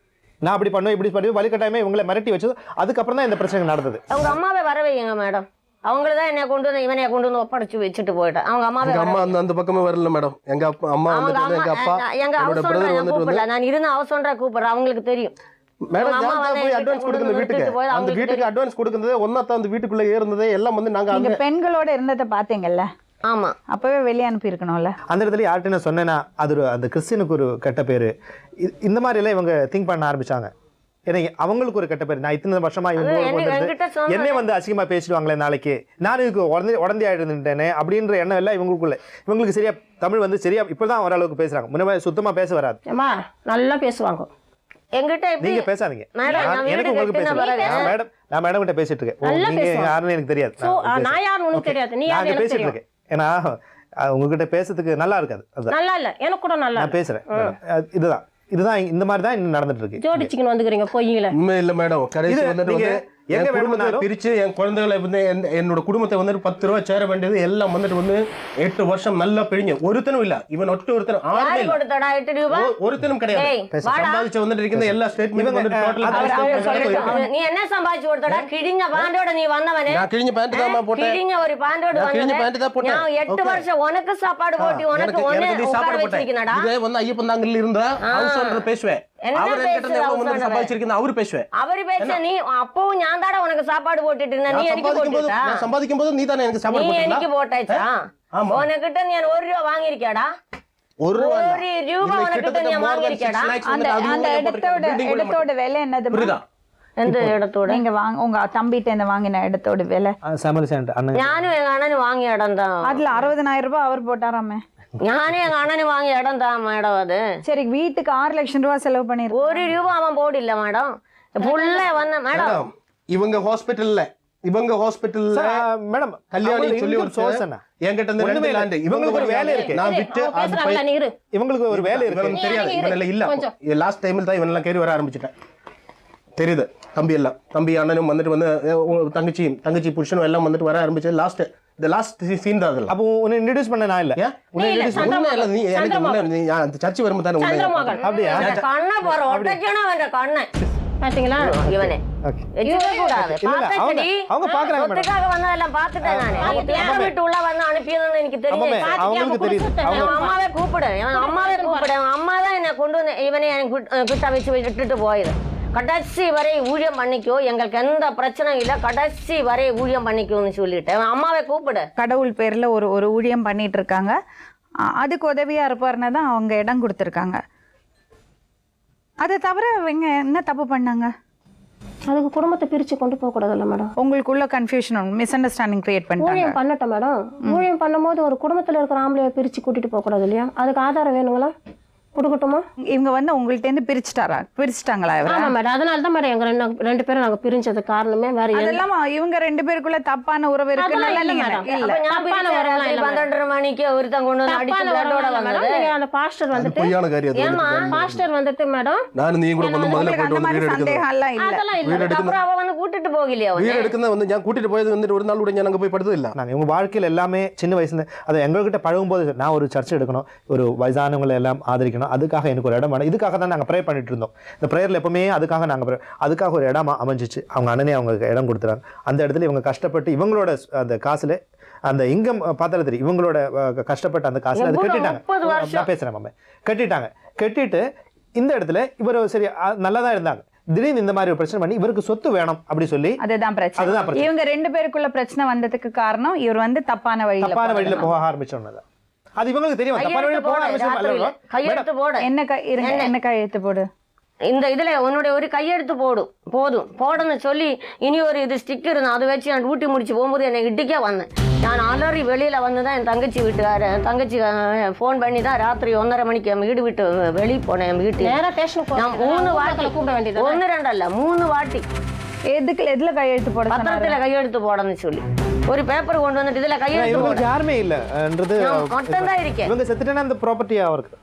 நான் அப்படி பண்ணுவேன் இப்படி பண்ணுவேன் வலிக்கட்டாயமே இவங்களை மிரட்டி வச்சது. அதுக்கப்புறம் தான் இந்த பிரச்சனை நடந்தது. அவங்க அம்மாவை வர வைங்க மேடம். அவங்கள தான் என்னை கொண்டு வந்து இவனை கொண்டு வந்து ஒப்படைச்சு வச்சுட்டு போயிட்டேன். அவங்க அம்மா அந்த பக்கமே வரல மேடம். எங்க அப்பா அம்மா வந்து எங்க அப்பா எங்க கூப்பிடல, நான் இருந்த அவசர கூப்பிடுறேன். அவங்களுக்கு தெரியும் மேடம். போய் அட்வான்ஸ் கொடுக்குற வீட்டுக்கு, அந்த வீட்டுக்கு அட்வான்ஸ் கொடுக்குறது ஒன்னாத்தான் அந்த வீட்டுக்குள்ள ஏறுனதே எல்லாம் வந்து நாங்க பெண்களோட இருந்ததை பாத்தீங்கல்ல. ஆமா, அப்பவே வெளியே அனுப்பி இருக்கணும்ல. அந்த இடத்துல யார்கிட்ட நான் சொன்னேன்னா அது அந்த கிறிஸ்டினுக்கு ஒரு கெட்ட பேரு. இந்த மாதிரி எல்லாம் இவங்க திங்க் பண்ண ஆரம்பிச்சாங்க. ஏன்னா அவங்களுக்கு ஒரு கெட்ட பேர். நான் இத்தனை வருஷமா இவங்க என்னே வந்து அசிங்கமா பேசிடுவாங்களே நாளைக்கு, நான் இதுக்கு உடந்தையா இருந்துட்டேனே அப்படின்ற எண்ணம் எல்லாம் இவங்களுக்குள்ள. இவங்களுக்கு சரியா தமிழ் வந்து சரியா இப்பதான் ஓரளவுக்கு பேசுறாங்க. முன்னாடி சுத்தமா பேச வராது. நல்லா பேசுவாங்க. எங்கிட்ட நீங்க பேசாதீங்க, எனக்கு உங்களுக்கு பேசுறேன். மேடம் நான் மேடம் கிட்ட பேசிட்டு இருக்கேன். நீங்க யாருன்னு எனக்கு தெரியாது. நான் யாருன்னு உனக்கு தெரியாது, நீ யாரு பேசிட்டு இருக்கேன். ஏன்னா உங்ககிட்ட பேசுறதுக்கு நல்லா இருக்காது. நல்லா இல்ல, எனக்கு கூட நல்லா. நான் பேசுறேன். இதுதான் இந்த மாதிரி தான் இன்னும் நடந்துட்டு இருக்கு. ஜோடிச்சுக்கின்னு வந்துக்கிறீங்க போய்ங்களே. உண்மை இல்ல மேடம். கடைசி வந்துட்டு எங்க குடும்பத்தை பிரிச்சு என் குழந்தைகளை வந்து என்னோட குடும்பத்தை வந்துட்டு 10 ரூபாய் சேர வேண்டியது எல்லாம் வந்துட்டு வந்து 8 வருஷம் நல்லா பிழிஞ்சு ஒருத்தனும் இல்ல. இவன் ஒருத்தனும் கிடையாது. சம்பாதிச்சு வந்துட்டு இருக்க எல்லா ஸ்டேட்மெண்ட் நீ என்ன சம்பாதிச்சு கொடுத்தடா? கிழிஞ்ச பாண்டோட நீ வந்தவனே. நான் கிழிஞ்ச பேண்ட் தான் போட்டேன். கிழிஞ்ச ஒரு பாண்டோட வந்தவனே. நான் 8 வருஷம் உனக்கு சாப்பாடு போட்டு உனக்கு ஒண்ணே சாப்பாடு போட்டுக்கினடா. இதே வந்து ஐயப்பன் தாங்கல இருந்தா ஹவுஸ் ஓனர் பேசுவேன். அவர் பேசுவேன். அவரு பேச நீ அப்பவும் நான் தாட உனக்கு சாப்பாடு போட்டுட்டு இருந்த. நீ எனக்கு போட்டுட்டா? நான் சம்பாதிக்கும் போது நீ தானே எனக்கு சாப்பாடு போட்டா? நீ போட்டா? எனக்கு போட்டாச்சா? உனக்கிட்ட நீ 1 ரூபா வாங்கிருக்கியாடா? 1 ரூபா உனக்கிட்ட நீ வாங்கிருக்கியாடா? அந்த இடத்தோட விலை என்னது? புரியுதா? எந்த இடத்தோட? நீங்க உங்க தம்பிட்ட இந்த வாங்கின இடத்தோட விலை? நானும் எங்க அண்ணன் வாங்கிய இடம் தான். அதுல 60,000 ரூபாய் அவர் போட்டாராமே. நானே எங்க அண்ணன் வாங்கிய இடம் தான் மேடம் அது. சரி, வீட்டுக்கு 6 லட்சம் ரூபாய் செலவு பண்ணிருக்கோம். 1 ரூபா அவன் போடல மேடம். புள்ள வந்த மேடம் இவங்க ஹாஸ்பிடல்ல மேடம் கல்யாணி சொல்லி ஒரு சோர்ஸ் என்கிட்ட இருந்து 2 லேண்ட் இவங்களுக்கு ஒரு வேலை இருக்கு. நான் விட்டு இவங்களுக்கு ஒரு வேலை இருக்கு. தெரியாது இவனெல்லாம் இல்ல. லாஸ்ட் டைம்ல தான் இவனெல்லாம் கேரி வர ஆரம்பிச்சிட்டேன். தெரியுது தம்பி அண்ணனும் வந்துட்டு வந்து தங்கச்சி புருஷனும் எல்லாம் வந்துட்டு வர ஆரம்பிச்சது லாஸ்ட் சீன் தான். அதெல்லாம் அப்போ உன்னை இன்ட்ரோ듀ஸ் பண்ண நான் இல்ல. உன்னை இன்ட்ரோ듀ஸ் பண்ண இல்ல. நீ எனக்கு முன்ன அந்த சர்ச் வரும்போது தான உன்னை அப்படியே கண்ண போற ஒட்டச்சனா வந்த கண்ண பாத்தீங்களா இவனே எதுவே கூடாது. பாத்தடி அவங்க பாக்குறாங்க மேடம். ஒட்டுக்காக வந்ததெல்லாம் பாத்துட்டேன் நானே. தேவை விட்டு உள்ள வந்து அனுப்பியதுன்னு எனக்கு தெரியும். அவங்களுக்கு தெரியுது. அவங்க அம்மாவே கூப்பிடு. அம்மா தான் என்ன கொண்டு வந்து இவனே எனக்கு கிட்ட வச்சு விட்டுட்டு போயிரு. கடைசி வரை ஊழியம் பண்ணிக்கோ, எங்களுக்கு எந்த பிரச்சனையும் இல்லை, கடைசி வரை ஊழியம் பண்ணிக்கோன்னு சொல்லிட்டேன். அம்மாவை கூப்பிடு. கடவுள் பேர்ல ஒரு ஊழியம் பண்ணிட்டு இருக்காங்க. அதுக்கு உதவியா இருப்பாருன்னு தான் அவங்க இடம் கொடுத்துருக்காங்க. அதை தவிர இவங்க என்ன தப்பு பண்ணாங்க? அதுக்கு குடும்பத்தை பிரிச்சு கொண்டு போக கூடாதுல்ல மேடம். உங்களுக்குள்ள கன்ஃபியூஷன், மிஸ் அண்டர்ஸ்டாண்டிங் கிரியேட் பண்ணிட்டாங்க. ஊழியம் பண்ணட்டும் மேடம். ஊழியம் பண்ணும்போது ஒரு குடும்பத்துல இருக்கிற ஆம்பளையை பிரிச்சு கூட்டிட்டு போக கூடாது இல்லையா? அதுக்கு ஆதாரம் வேணுங்களா? கொடுக்கட்டுமா? இவங்க வந்து உங்கள்ட்ட இருந்து பிரிச்சுட்டாங்களா? ஆமா மேடம். அதனால தான் மேடம் எங்க 2 பேரும் நாங்க பிரிஞ்சது காரணமே வேற. அதெல்லாம் இவங்க 2 பேருக்குள்ள தப்பான உறவு இருக்கு. 12 மணிக்கு ஒருத்தன் கொண்டு வந்து அடிச்சு பிளட்டோட வந்தது. அந்த பாஸ்டர் வந்துட்டு பாஸ்டர் வந்துட்டு மேடம் நான் நீ கூட வந்து முதல்ல போய்ட்டு வந்து வீடு சந்தேகம் எல்லாம் இல்ல. அதெல்லாம் இல்ல. அப்புறம் அவ வந்து கூட்டிட்டு போகலையா? வீடு எடுக்குறது வந்து நான் கூட்டிட்டு போயது வந்துட்டு ஒரு நாள் கூட நான் அங்க போய் படுத்தது இல்ல. நான் இவங்க வாழ்க்கையில எல்லாமே சின்ன வயசுல அது எங்ககிட்ட பழகும்போது நான் ஒரு சர்ச் எடுக்கணும், ஒரு வயசானவங்களை எல்லாம் ஆதரிக்கணும், அதுக்காக எனக்கு ஒரு இடம் வேணும். இதுக்காக தான் நாங்கள் ப்ரே பண்ணிட்டு இருந்தோம். இந்த ப்ரேயரில் எப்பவுமே அதுக்காக ஒரு இடமா அமைஞ்சிச்சு. அவங்க அண்ணனே அவங்க இடம் கொடுத்துறாங்க. அந்த இடத்துல இவங்க கஷ்டப்பட்டு இவங்களோட அந்த காசுல அந்த இன்கம் பார்த்தாலும் தெரியும் இவங்களோட கஷ்டப்பட்ட அந்த காசுல அது எவ்வளவு? கட்டிட்டாங்க 30 வருஷம். நான் பேசுறேன் மாமே கட்டிட்டு இந்த இடத்துல இவர் சரி நல்லா தான் இருந்தாங்க திடீர்னு இந்த மாதிரி ஒரு பிரச்சனை பண்ணி இவருக்கு சொத்து வேணும் அப்படி சொல்லி அதுதான் பிரச்சனை. இவங்க 2 பேருக்குள்ள பிரச்சனை வந்ததுக்கு காரணம் இவர் வந்து தப்பான வழியில போக ஆரம்பிச்சோன்னு அது இவங்களுக்கு தெரியும் தப்பான வழியில போக ஆரம்பிச்சோம். கையெழுத்து போடு. என்ன கையெழுத்து போடு? இந்த இதுல உன்னுடைய ஒரு கையெழுத்து போதும் போடன்னு சொல்லி இனி ஒரு இது ஸ்டிக்கர் அதை வச்சு நான் ஊட்டி முடிச்சு போகும்போது என்னை இடிக்க வந்தேன். நான் ஆல்ரெடி வெளியில வந்து தான் என் தங்கச்சி வீட்டுக்கார தங்கச்சி ஃபோன் பண்ணி தான் ராத்திரி 1:30 மணிக்கு என் வீடு விட்டு வெளியே போனேன். என் வீட்டு நான் 3 வாட்டி கூப்பிட வேண்டியது 1 2 அல்ல 3 வாட்டி எதுல கையெழுத்து போட? பத்திரத்துல கையெழுத்து போடணும்னு சொல்லி ஒரு பேப்பர் கொண்டு வந்துட்டு இதுல கையெழுத்து போட யாருமே இல்லன்றது மட்டும் தான் இருக்கேன். இவங்க செத்துட்டேன்னா அந்த ப்ராப்பர்ட்டி அவருக்கு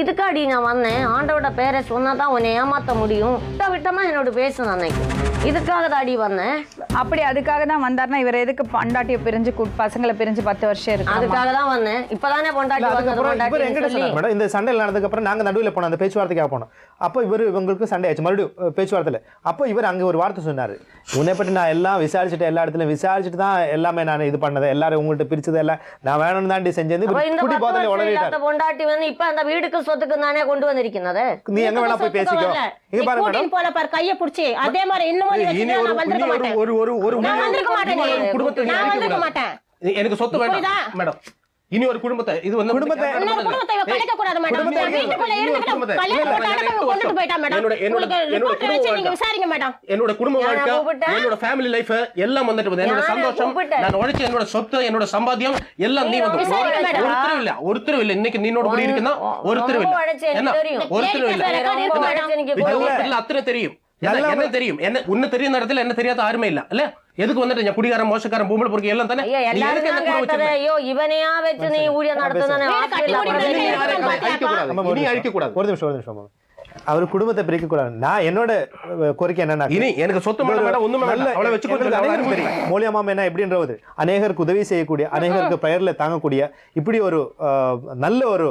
இதுக்காடி நான் வந்தேன். ஆண்டவோட பேரை சொன்னா தான் உன்னை ஏமாத்த முடியும். விட்டமா என்னோட பேசணும் அன்னைக்கு இதுக்காக தாடி வந்தேன். அப்படி அதுக்காக தான் வந்தாருன்னா இவர் எதுக்கு பொண்டாட்டியை பிரிஞ்சு பசங்களை பிரிஞ்சு 10 வருஷம் இருக்கு? அதுக்காக தான் வந்தேன். இப்பதானே பொண்டாட்டி இந்த சண்டையில் நடந்ததுக்கு அப்புறம் நாங்க நடுவில் போனோம் அந்த பேச்சுவார்த்தைக்காக போனோம். அப்போ இவங்களுக்கு சண்டை ஆச்சு மறுபடியும் பேச்சுவார்த்தையில். அப்போ இவர் அங்கே ஒரு வார்த்தை சொன்னார், உன்னை பற்றி நான் எல்லாம் விசாரிச்சுட்டு எல்லா இடத்துலையும் விசாரிச்சுட்டு தான் எல்லாமே நான் இது பண்ணது எல்லாரும் உங்கள்கிட்ட பிரிச்சது எல்லாம் நான் வேணும்னு தாண்டி செஞ்சது. பொண்டாட்டி வந்து இப்ப அந்த வீடுக்கு சொத்துக்கு தானே கொண்டு வந்திருக்கிறது. நீ எங்க வேணா போய் பேசிக்கோ. இங்க பாருங்க மேடம் போல பாரு கையை பிடிச்சி அதே மாதிரி இன்னும் எனக்கு சொத்து வேண்டாம் மேடம். இனி ஒரு குடும்பத்தை இது வந்து குடும்பத்தை கலைக்க கூடாது மேடம். வீட்டுக்குள்ள இருந்துட்டு கல்யாணம் போட்டு அடக்கம் கொண்டுட்டு போய்டா மேடம். உங்களுக்கு வச்சு நீங்க விசாரிங்க மேடம். என்னோட குடும்ப வாழ்க்கை என்னோட ஃபேமிலி லைஃப் எல்லாம் வந்துட்டு என்னோட சந்தோஷம் நான் உழைச்ச என்னோட சொத்து என்னோட சம்பாத்தியம் எல்லாம் நீ வந்து ஒருத்தரும் இல்ல இன்னைக்கு நீனோட குடி இருக்குன்னா ஒருத்தரும் இல்ல என்ன ஒருத்தரும் இல்ல அத்தனை தெரியும் என்ன தெரியும் என்ன உன்ன தெரியும் இடத்துல என்ன தெரியாத யாருமே இல்ல இல்ல எதுக்கு வந்துட்டு குடிகாரன் மோசக்காரன் பொம்பளை பொறுக்கு எல்லாம் தானே ஐயோ இவனையா வச்சு நீ ஊழியம் நடத்துதானே அழிக்க கூடாது. ஒரு நிமிஷம் அவர் குடும்பத்தை பிரிக்க கூடாது. நான் என்னோட கோரிக்கை என்னன்னா இனி எனக்கு சொத்து மூலியமா என்ன எப்படின்றது அநேகருக்கு உதவி செய்யக்கூடிய அநேகருக்கு பெயர்ல தாங்கக்கூடிய இப்படி ஒரு நல்ல ஒரு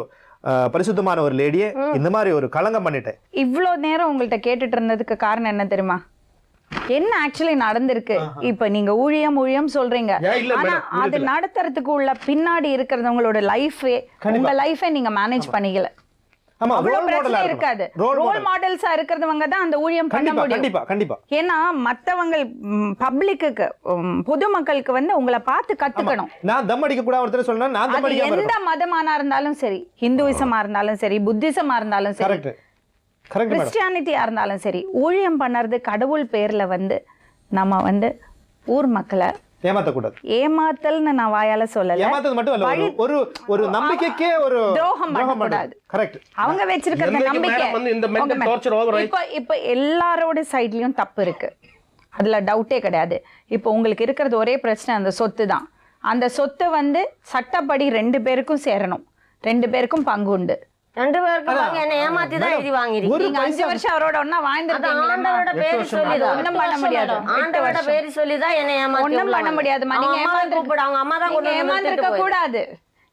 பரிசுத்தமான ஒரு லேடியே இந்த மாதிரி ஒரு களங்கம் பண்ணிட்டேன். இவ்வளோ நேரம் உங்கள்கிட்ட கேட்டுட்டு இருந்ததுக்கு காரணம் என்ன தெரியுமா? என்ன ஆக்சுவலி நடந்திருக்கு? இப்ப நீங்க ஊழியம் சொல்றீங்க, ஆனா அது நடத்துறதுக்கு உள்ள பின்னாடி இருக்கிறது உங்களோட லைஃபே உங்க லைஃபை நீங்க மேனேஜ் பண்ணிக்கல. இருக்காது ரோல் மாடல்ஸா இருக்கிறவங்க தான் அந்த ஊழியம் பண்ண முடியும். கண்டிப்பா. ஏன்னா மத்தவங்க பப்ளிக்கு பொதுமக்களுக்கு வந்து உங்களை பார்த்து கத்துக்கணும். நான் தம் அடிக்க கூட ஒருத்தர் சொன்னா நான் தம் அடிக்க எந்த மதமானா இருந்தாலும் சரி, ஹிந்துவிசமா இருந்தாலும் சரி, புத்திசமா இருந்தாலும் சரி, கிறிஸ்டியானிட்டியா இருந்தாலும் சரி, ஊழியம் பண்ணறது கடவுள் பேர்ல வந்து நம்ம வந்து ஊர் மக்களை ஏமாத்தக்கூடாது. ஏமாத்தல்னு நான் வாயால சொல்லல. ஏமாத்தது மட்டும் இல்ல, ஒரு ஒரு நம்பிக்கைக்கே ஒரு துரோகம் பண்ணக்கூடாது. கரெக்ட். அவங்க வச்சிருக்கிற நம்பிக்கை இப்ப எல்லாரோட சைட்லயும் தப்பு இருக்கு, அதுல டவுட்டே கிடையாது. இப்போ உங்களுக்கு இருக்கிறது ஒரே பிரச்சனை அந்த சொத்து தான். அந்த சொத்து வந்து சட்டப்படி 2 பேருக்கும் சேரணும், 2 பேருக்கும் பங்கு உண்டு. 2 பேருக்கும் என்ன ஏமாத்தி தான் எழுதி வாங்கிருக்கீங்க. நீங்க 5 வருஷம் அவரோட ஒண்ணா வாழ்ந்துட்டீங்க. ஆண்டவரோட பேர் சொல்லி ஒண்ணும் பண்ண முடியாது. ஆண்டவரோட பேர் சொல்லி தான் என்ன ஏமாத்தி ஒண்ணும் பண்ண முடியாதுமா. நீங்க கூப்பிடு, அவங்க அம்மா தான் கொண்டு ஏமாந்திருக்க கூடாது.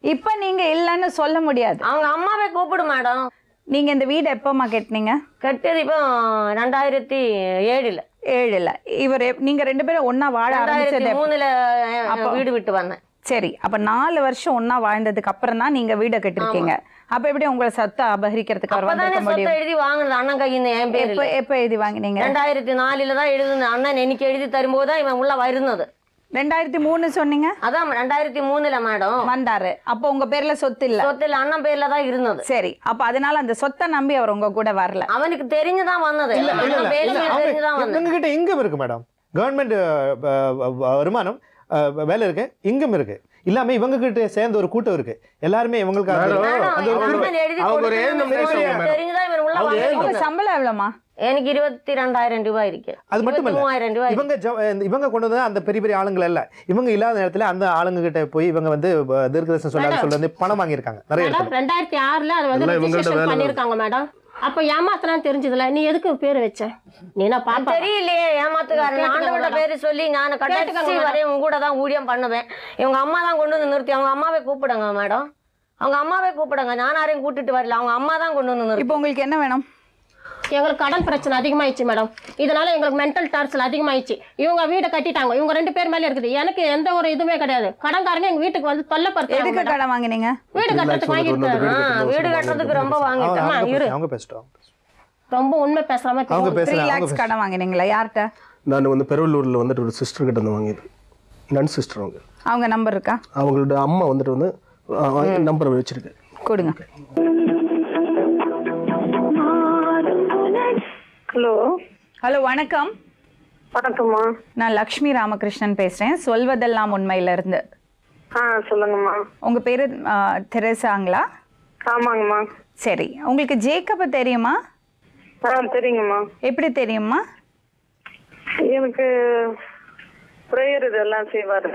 இப்ப நீங்க இல்லன்னு சொல்ல முடியாது. அவங்க அம்மாவை கூப்பிடு மேடம். நீங்க இந்த வீடு எப்பமா கட்டினீங்க? கட்டியது இப்போ 2007 இவர் நீங்க 2 பேரும் ஒண்ணா வாழ ஆரம்பிச்சது 2003 வீடு விட்டு வந்தேன். சரி, அப்ப 4 வருஷம் ஒண்ணா வாழ்ந்ததுக்கு அப்புறம் தான் நீங்க வீட கட்டிருக்கீங்க. அப்ப எப்படி உங்களை சத்த அபகரிக்கிறதுக்கு அவர் வந்திருக்க முடியும்? எழுதி வாங்கினது அண்ணன் கையில என் பேர். எப்ப எழுதி வாங்கினீங்க? 2004 தான் எழுதுன அண்ணன் எனக்கு எழுதி தரும்போது தான் இவன் உள்ள வருந்தது. 2003 சொன்னீங்க? அதான் 2003 மேடம் வந்தாரு. அப்போ உங்க பேர்ல சொத்து இல்ல? சொத்து இல்ல, அண்ணன் பேர்ல தான் இருந்தது. சரி, அப்ப அதனால அந்த சொத்தை நம்பி அவர் உங்க கூட வரல. அவனுக்கு தெரிஞ்சுதான் வந்தது. எங்ககிட்ட இன்கம் இருக்கு மேடம், கவர்மெண்ட் வருமானம் வேலை இருக்கு, இன்கம் இருக்கு, இல்லாம இவங்க கிட்ட சேர்ந்த ஒரு கூட்டம் இருக்கு. எல்லாருமே இவங்களுக்கு சம்பளம் எவ்வளவுமா? எனக்கு 22,000 ரூபாய் இருக்கு. அது மட்டும் இல்ல, இவங்க கொண்டு வந்து அந்த பெரிய பெரிய ஆளுங்கள் இல்ல, இவங்க இல்லாத நேரத்துல அந்த ஆளுங்க கிட்ட போய் இவங்க வந்து தீர்க்கதரிசனம் சொல்லி பணம் வாங்கியிருக்காங்க நிறைய. 2006 அது வந்து ரெஜிஸ்ட்ரேஷன் பண்ணிருக்காங்க மேடம். அப்ப ஏமாத்தலாம் தெரிஞ்சதுல நீ எதுக்கு பேர் வச்ச? நீ நான் பாப்பா தெரியலையே ஏமாத்துக்காரன். ஆண்டவரோட பேரு சொல்லி நான் கடைசி வரையும் உங்க கூட தான் ஊழியம் பண்ணுவேன். இவங்க அம்மா தான் கொண்டு வந்து நிறுத்தி. அவங்க அம்மாவே கூப்பிடுங்க மேடம், அவங்க அம்மாவே கூப்பிடுங்க. நான் யாரையும் கூட்டிட்டு வரல, அவங்க அம்மா தான் கொண்டு வந்து நிறுத்தி. இப்போ உங்களுக்கு என்ன வேணும்? எங்களுக்கு கடன் பிரச்சனை அதிகமாயிடுச்சு மேடம். இதனால எங்களுக்கு மென்டல் டார்ச்சர் அதிகமாயிடுச்சு. இவங்க வீடை கட்டிட்டாங்க, இவங்க 2 பேர் மேலே இருக்குது. எனக்கு எந்த ஒரு இதுவுமே கிடையாது. கடன்காரங்க எங்க வீட்டுக்கு வந்து தொல்லைப்படுத்து. எதுக்கு கடன் வாங்கினீங்க? வீடு கட்டுறதுக்கு வாங்கிருக்காரு. வீடு கட்டுறதுக்கு ரொம்ப வாங்கிட்டேன். அவங்க பேசிட்டோம். ரொம்ப உண்மை பேசுற மாதிரி அவங்க 3 பேசுறாங்க. lakhs கடன் வாங்கினீங்களா? யார்கிட்ட? நான் வந்து பெருவள்ளூரில் வந்துட்டு ஒரு சிஸ்டர் கிட்ட வந்து வாங்கியது. நன் சிஸ்டர் அவங்க நம்பர் இருக்கா? அவங்களோட அம்மா வந்துட்டு வந்து நம்பர் வச்சிருக்கேன். கொடுங்க. ஹலோ. ஹலோ, வணக்கம். வணக்கம்மா. நான் லக்ஷ்மி ராமகிருஷ்ணன் பேசுறேன், சொல்வதெல்லாம் உண்மையில இருந்து. சொல்லுங்கம்மா. உங்க பேரு தெரேசாங்களா? ஆமாங்கம்மா. சரி, உங்களுக்கு ஜேக்கப் தெரியுமா? தெரியுங்கம்மா. எப்படி தெரியுமா? எனக்கு ப்ரேயர் இதெல்லாம் செய்வாரு.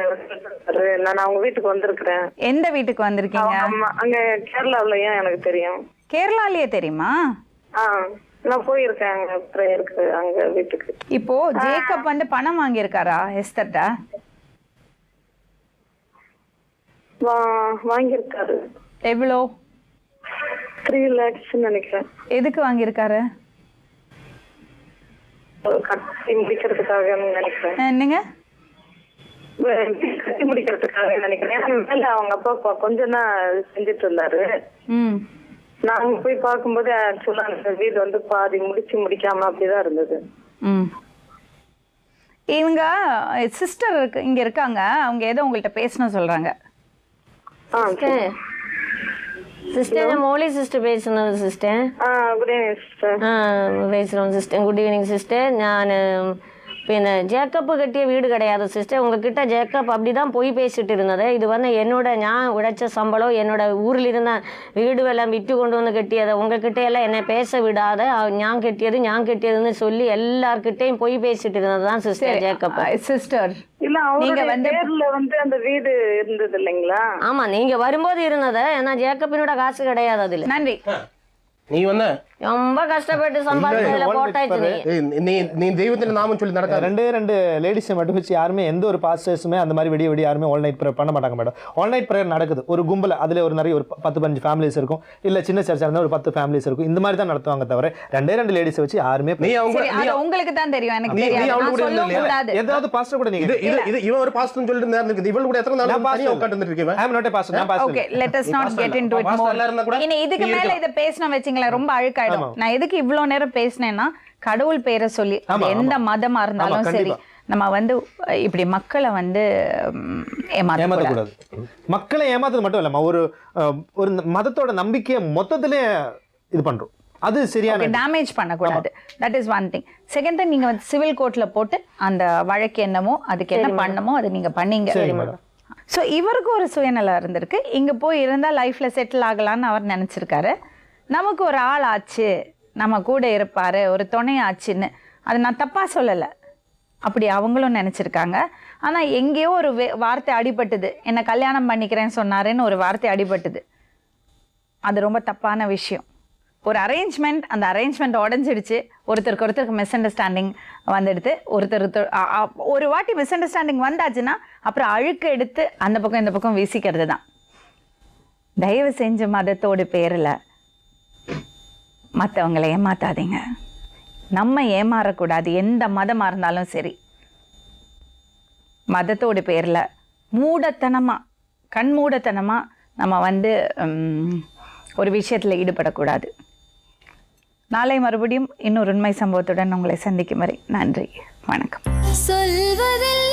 நான் அவங்க வீட்டுக்கு வந்திருக்கிறேன். எந்த வீட்டுக்கு வந்திருக்கீங்க? அங்க கேரளாவிலயும் எனக்கு தெரியும். கேரளாலயே தெரியுமா? நான் போயிருக்கேன் அங்க ப்ரேயருக்கு, அங்க வீட்டுக்கு. இப்போ ஜேக்கப் வந்து பணம் வாங்கியிருக்காரா எஸ்தர்ட்ட? வாங்கியிருக்காரு. எவ்வளோ? 3 lakhs நினைக்கிறேன். எதுக்கு வாங்கியிருக்காரு? கட்டி முடிக்கிறதுக்காக நினைக்கிறேன். என்னங்க? கட்டி முடிக்கிறதுக்காக நினைக்கிறேன். மேல அவங்க அப்பா கொஞ்சம் தான் செஞ்சுட்டு இருந்தாரு. நாங்க போய் பார்க்கும்போது ஆக்சுவலா அந்த வீடு வந்து பாதி முடிக்காம அப்படிதான் இருந்தது. இவங்க சிஸ்டர் இங்க இருக்காங்க, அவங்க ஏதோ உங்கள்கிட்ட பேசணும் சொல்றாங்க. சிஸ்டர் மோலி சிஸ்டர் பேசணும் சிஸ்டர். Good evening sister. பேசுகிறோம் சிஸ்டர். Good evening sister. நான் പിന്നെ ജേക്കപ്പ് കെട്ടിയ വീട് கிடையாது சிஸ்டர். உங்ககிட்ட ஜேக்கப் அப்படி தான் போய் பேசிட்டு இருந்தது. இது வந்து ഞാൻ உழைச்ச சம்பளம், என்னோட ஊரில் இருந்த வீடு எல்லாம் விட்டு கொண்டு வந்து கட்டியது. உங்ககிட்ட எல்லாம் என்னை பேச விடாத, நான் கெட்டியதுன்னு சொல்லி எல்லார்கிட்டையும் போய் பேசிட்டு இருந்தது தான் சிஸ்டர் ஜேக்கப். சிஸ்டர் இல்ல, நீங்க வந்து அந்த வீடு இருந்தது இல்லைங்களா? ஆமா, நீங்க வரும்போது இருந்தது. ஏன்னா ஜேக்கப்பினோட காசு கிடையாது அதுல. நன்றி. நீ வந்து ரொம்ப கஷ்டப்பட்டு சம்பாதிச்சதுல போட்டாச்சு. நீ தெய்வத்தின் நாமம் சொல்லி நடக்காது. 2 லேடிஸை மட்டும் வச்சு யாருமே எந்த ஒரு பாஸ்டர்ஸுமே அந்த மாதிரி விடிய யாருமே ஆல் நைட் ப்ரேயர் பண்ண மாட்டாங்க மேடம். ஆல் நைட் ப்ரேயர் நடக்குது ஒரு கும்பல, அதுல ஒரு நிறைய ஒரு 10-15 ஃபேமிலிஸ் இருக்கும், இல்ல சின்ன சர்ச்சா இருந்தா ஒரு 10 ஃபேமிலிஸ் இருக்கும். இந்த மாதிரி தான் நடத்துவாங்க தவிர 2 லேடிஸை வச்சு யாருமே. உங்களுக்கு தான் தெரியும், எனக்கு தெரியாது. ஏதாவது பாஸ்டர் கூட நீங்க இவன் ஒரு பாஸ்டர் சொல்லிட்டு இருந்தாரு, இவள் கூட எத்தனை நாள் தனியா உட்கார்ந்து இருக்கீங்க? ஐ அம் நாட் எ பாஸ்டர். நான் pastor. Okay, let us not get into it more. இனி இதுக்கு மேல இத பேசினா வெச்சீங்களா ரொம்ப அழுக்காயிடும். நான் எதுக்கு இவ்ளோ நேரம் பேசினேன்னா, கடவுள் பேரை சொல்லி எந்த மதமா இருந்தாலும் சரி, நம்ம வந்து இப்படி மக்களை வந்து ஏமாத்தக்கூடாது. மக்களை ஏமாத்துறது மட்டும் இல்ல, ஒரு மதத்தோட நம்பிக்கையை மொத்தத்திலே இது பண்றோம். அது சரியான டேமேஜ் பண்ணக்கூடாது. That is one thing. Second thing, நீங்க வந்து சிவில் கோர்ட்ல போட்டு அந்த வழக்கு என்னமோ அதுக்கு என்ன பண்ணமோ அதை நீங்க பண்ணீங்க. ஸோ இவருக்கு ஒரு சுயநலம் இருந்திருக்கு. இங்க போய் இருந்தா லைஃப்ல செட்டில் ஆகலான்னு அவர் நினைச்சிருக்காரு. நமக்கு ஒரு ஆள் ஆச்சு, நம்ம கூட இருப்பாரு, ஒரு துணை ஆச்சுன்னு, அது நான் தப்பா சொல்லலை, அப்படி அவங்களும் நினச்சிருக்காங்க. ஆனால் எங்கேயோ ஒரு வார்த்தை அடிபட்டுது, என்னை கல்யாணம் பண்ணிக்கிறேன்னு சொன்னாருன்னு ஒரு வார்த்தை அடிபட்டுது. அது ரொம்ப தப்பான விஷயம். ஒரு அரேஞ்ச்மெண்ட், அந்த அரேஞ்ச்மெண்ட் உடஞ்சிடுச்சு, ஒருத்தருக்கு மிஸ் அண்டர்ஸ்டாண்டிங் வந்துடுது. ஒரு வாட்டி மிஸ் அண்டர்ஸ்டாண்டிங் வந்தாச்சுன்னா அப்புறம் அழுக்கு எடுத்து அந்த பக்கம் இந்த பக்கம் வீசிக்கிறது தான். தயவு செஞ்சு மதத்தோட பேரில் மற்றவங்களை ஏமாத்தாதீங்க. நம்ம ஏமாறக்கூடாது, எந்த மதமாக இருந்தாலும் சரி. மதத்தோட பேரில் கண்மூடத்தனமாக நம்ம வந்து ஒரு விஷயத்தில் ஈடுபடக்கூடாது. நாளை மறுபடியும் இன்னொரு உண்மை சம்பவத்துடன் உங்களை சந்திக்கும் வரை நன்றி, வணக்கம். சொல்வதில்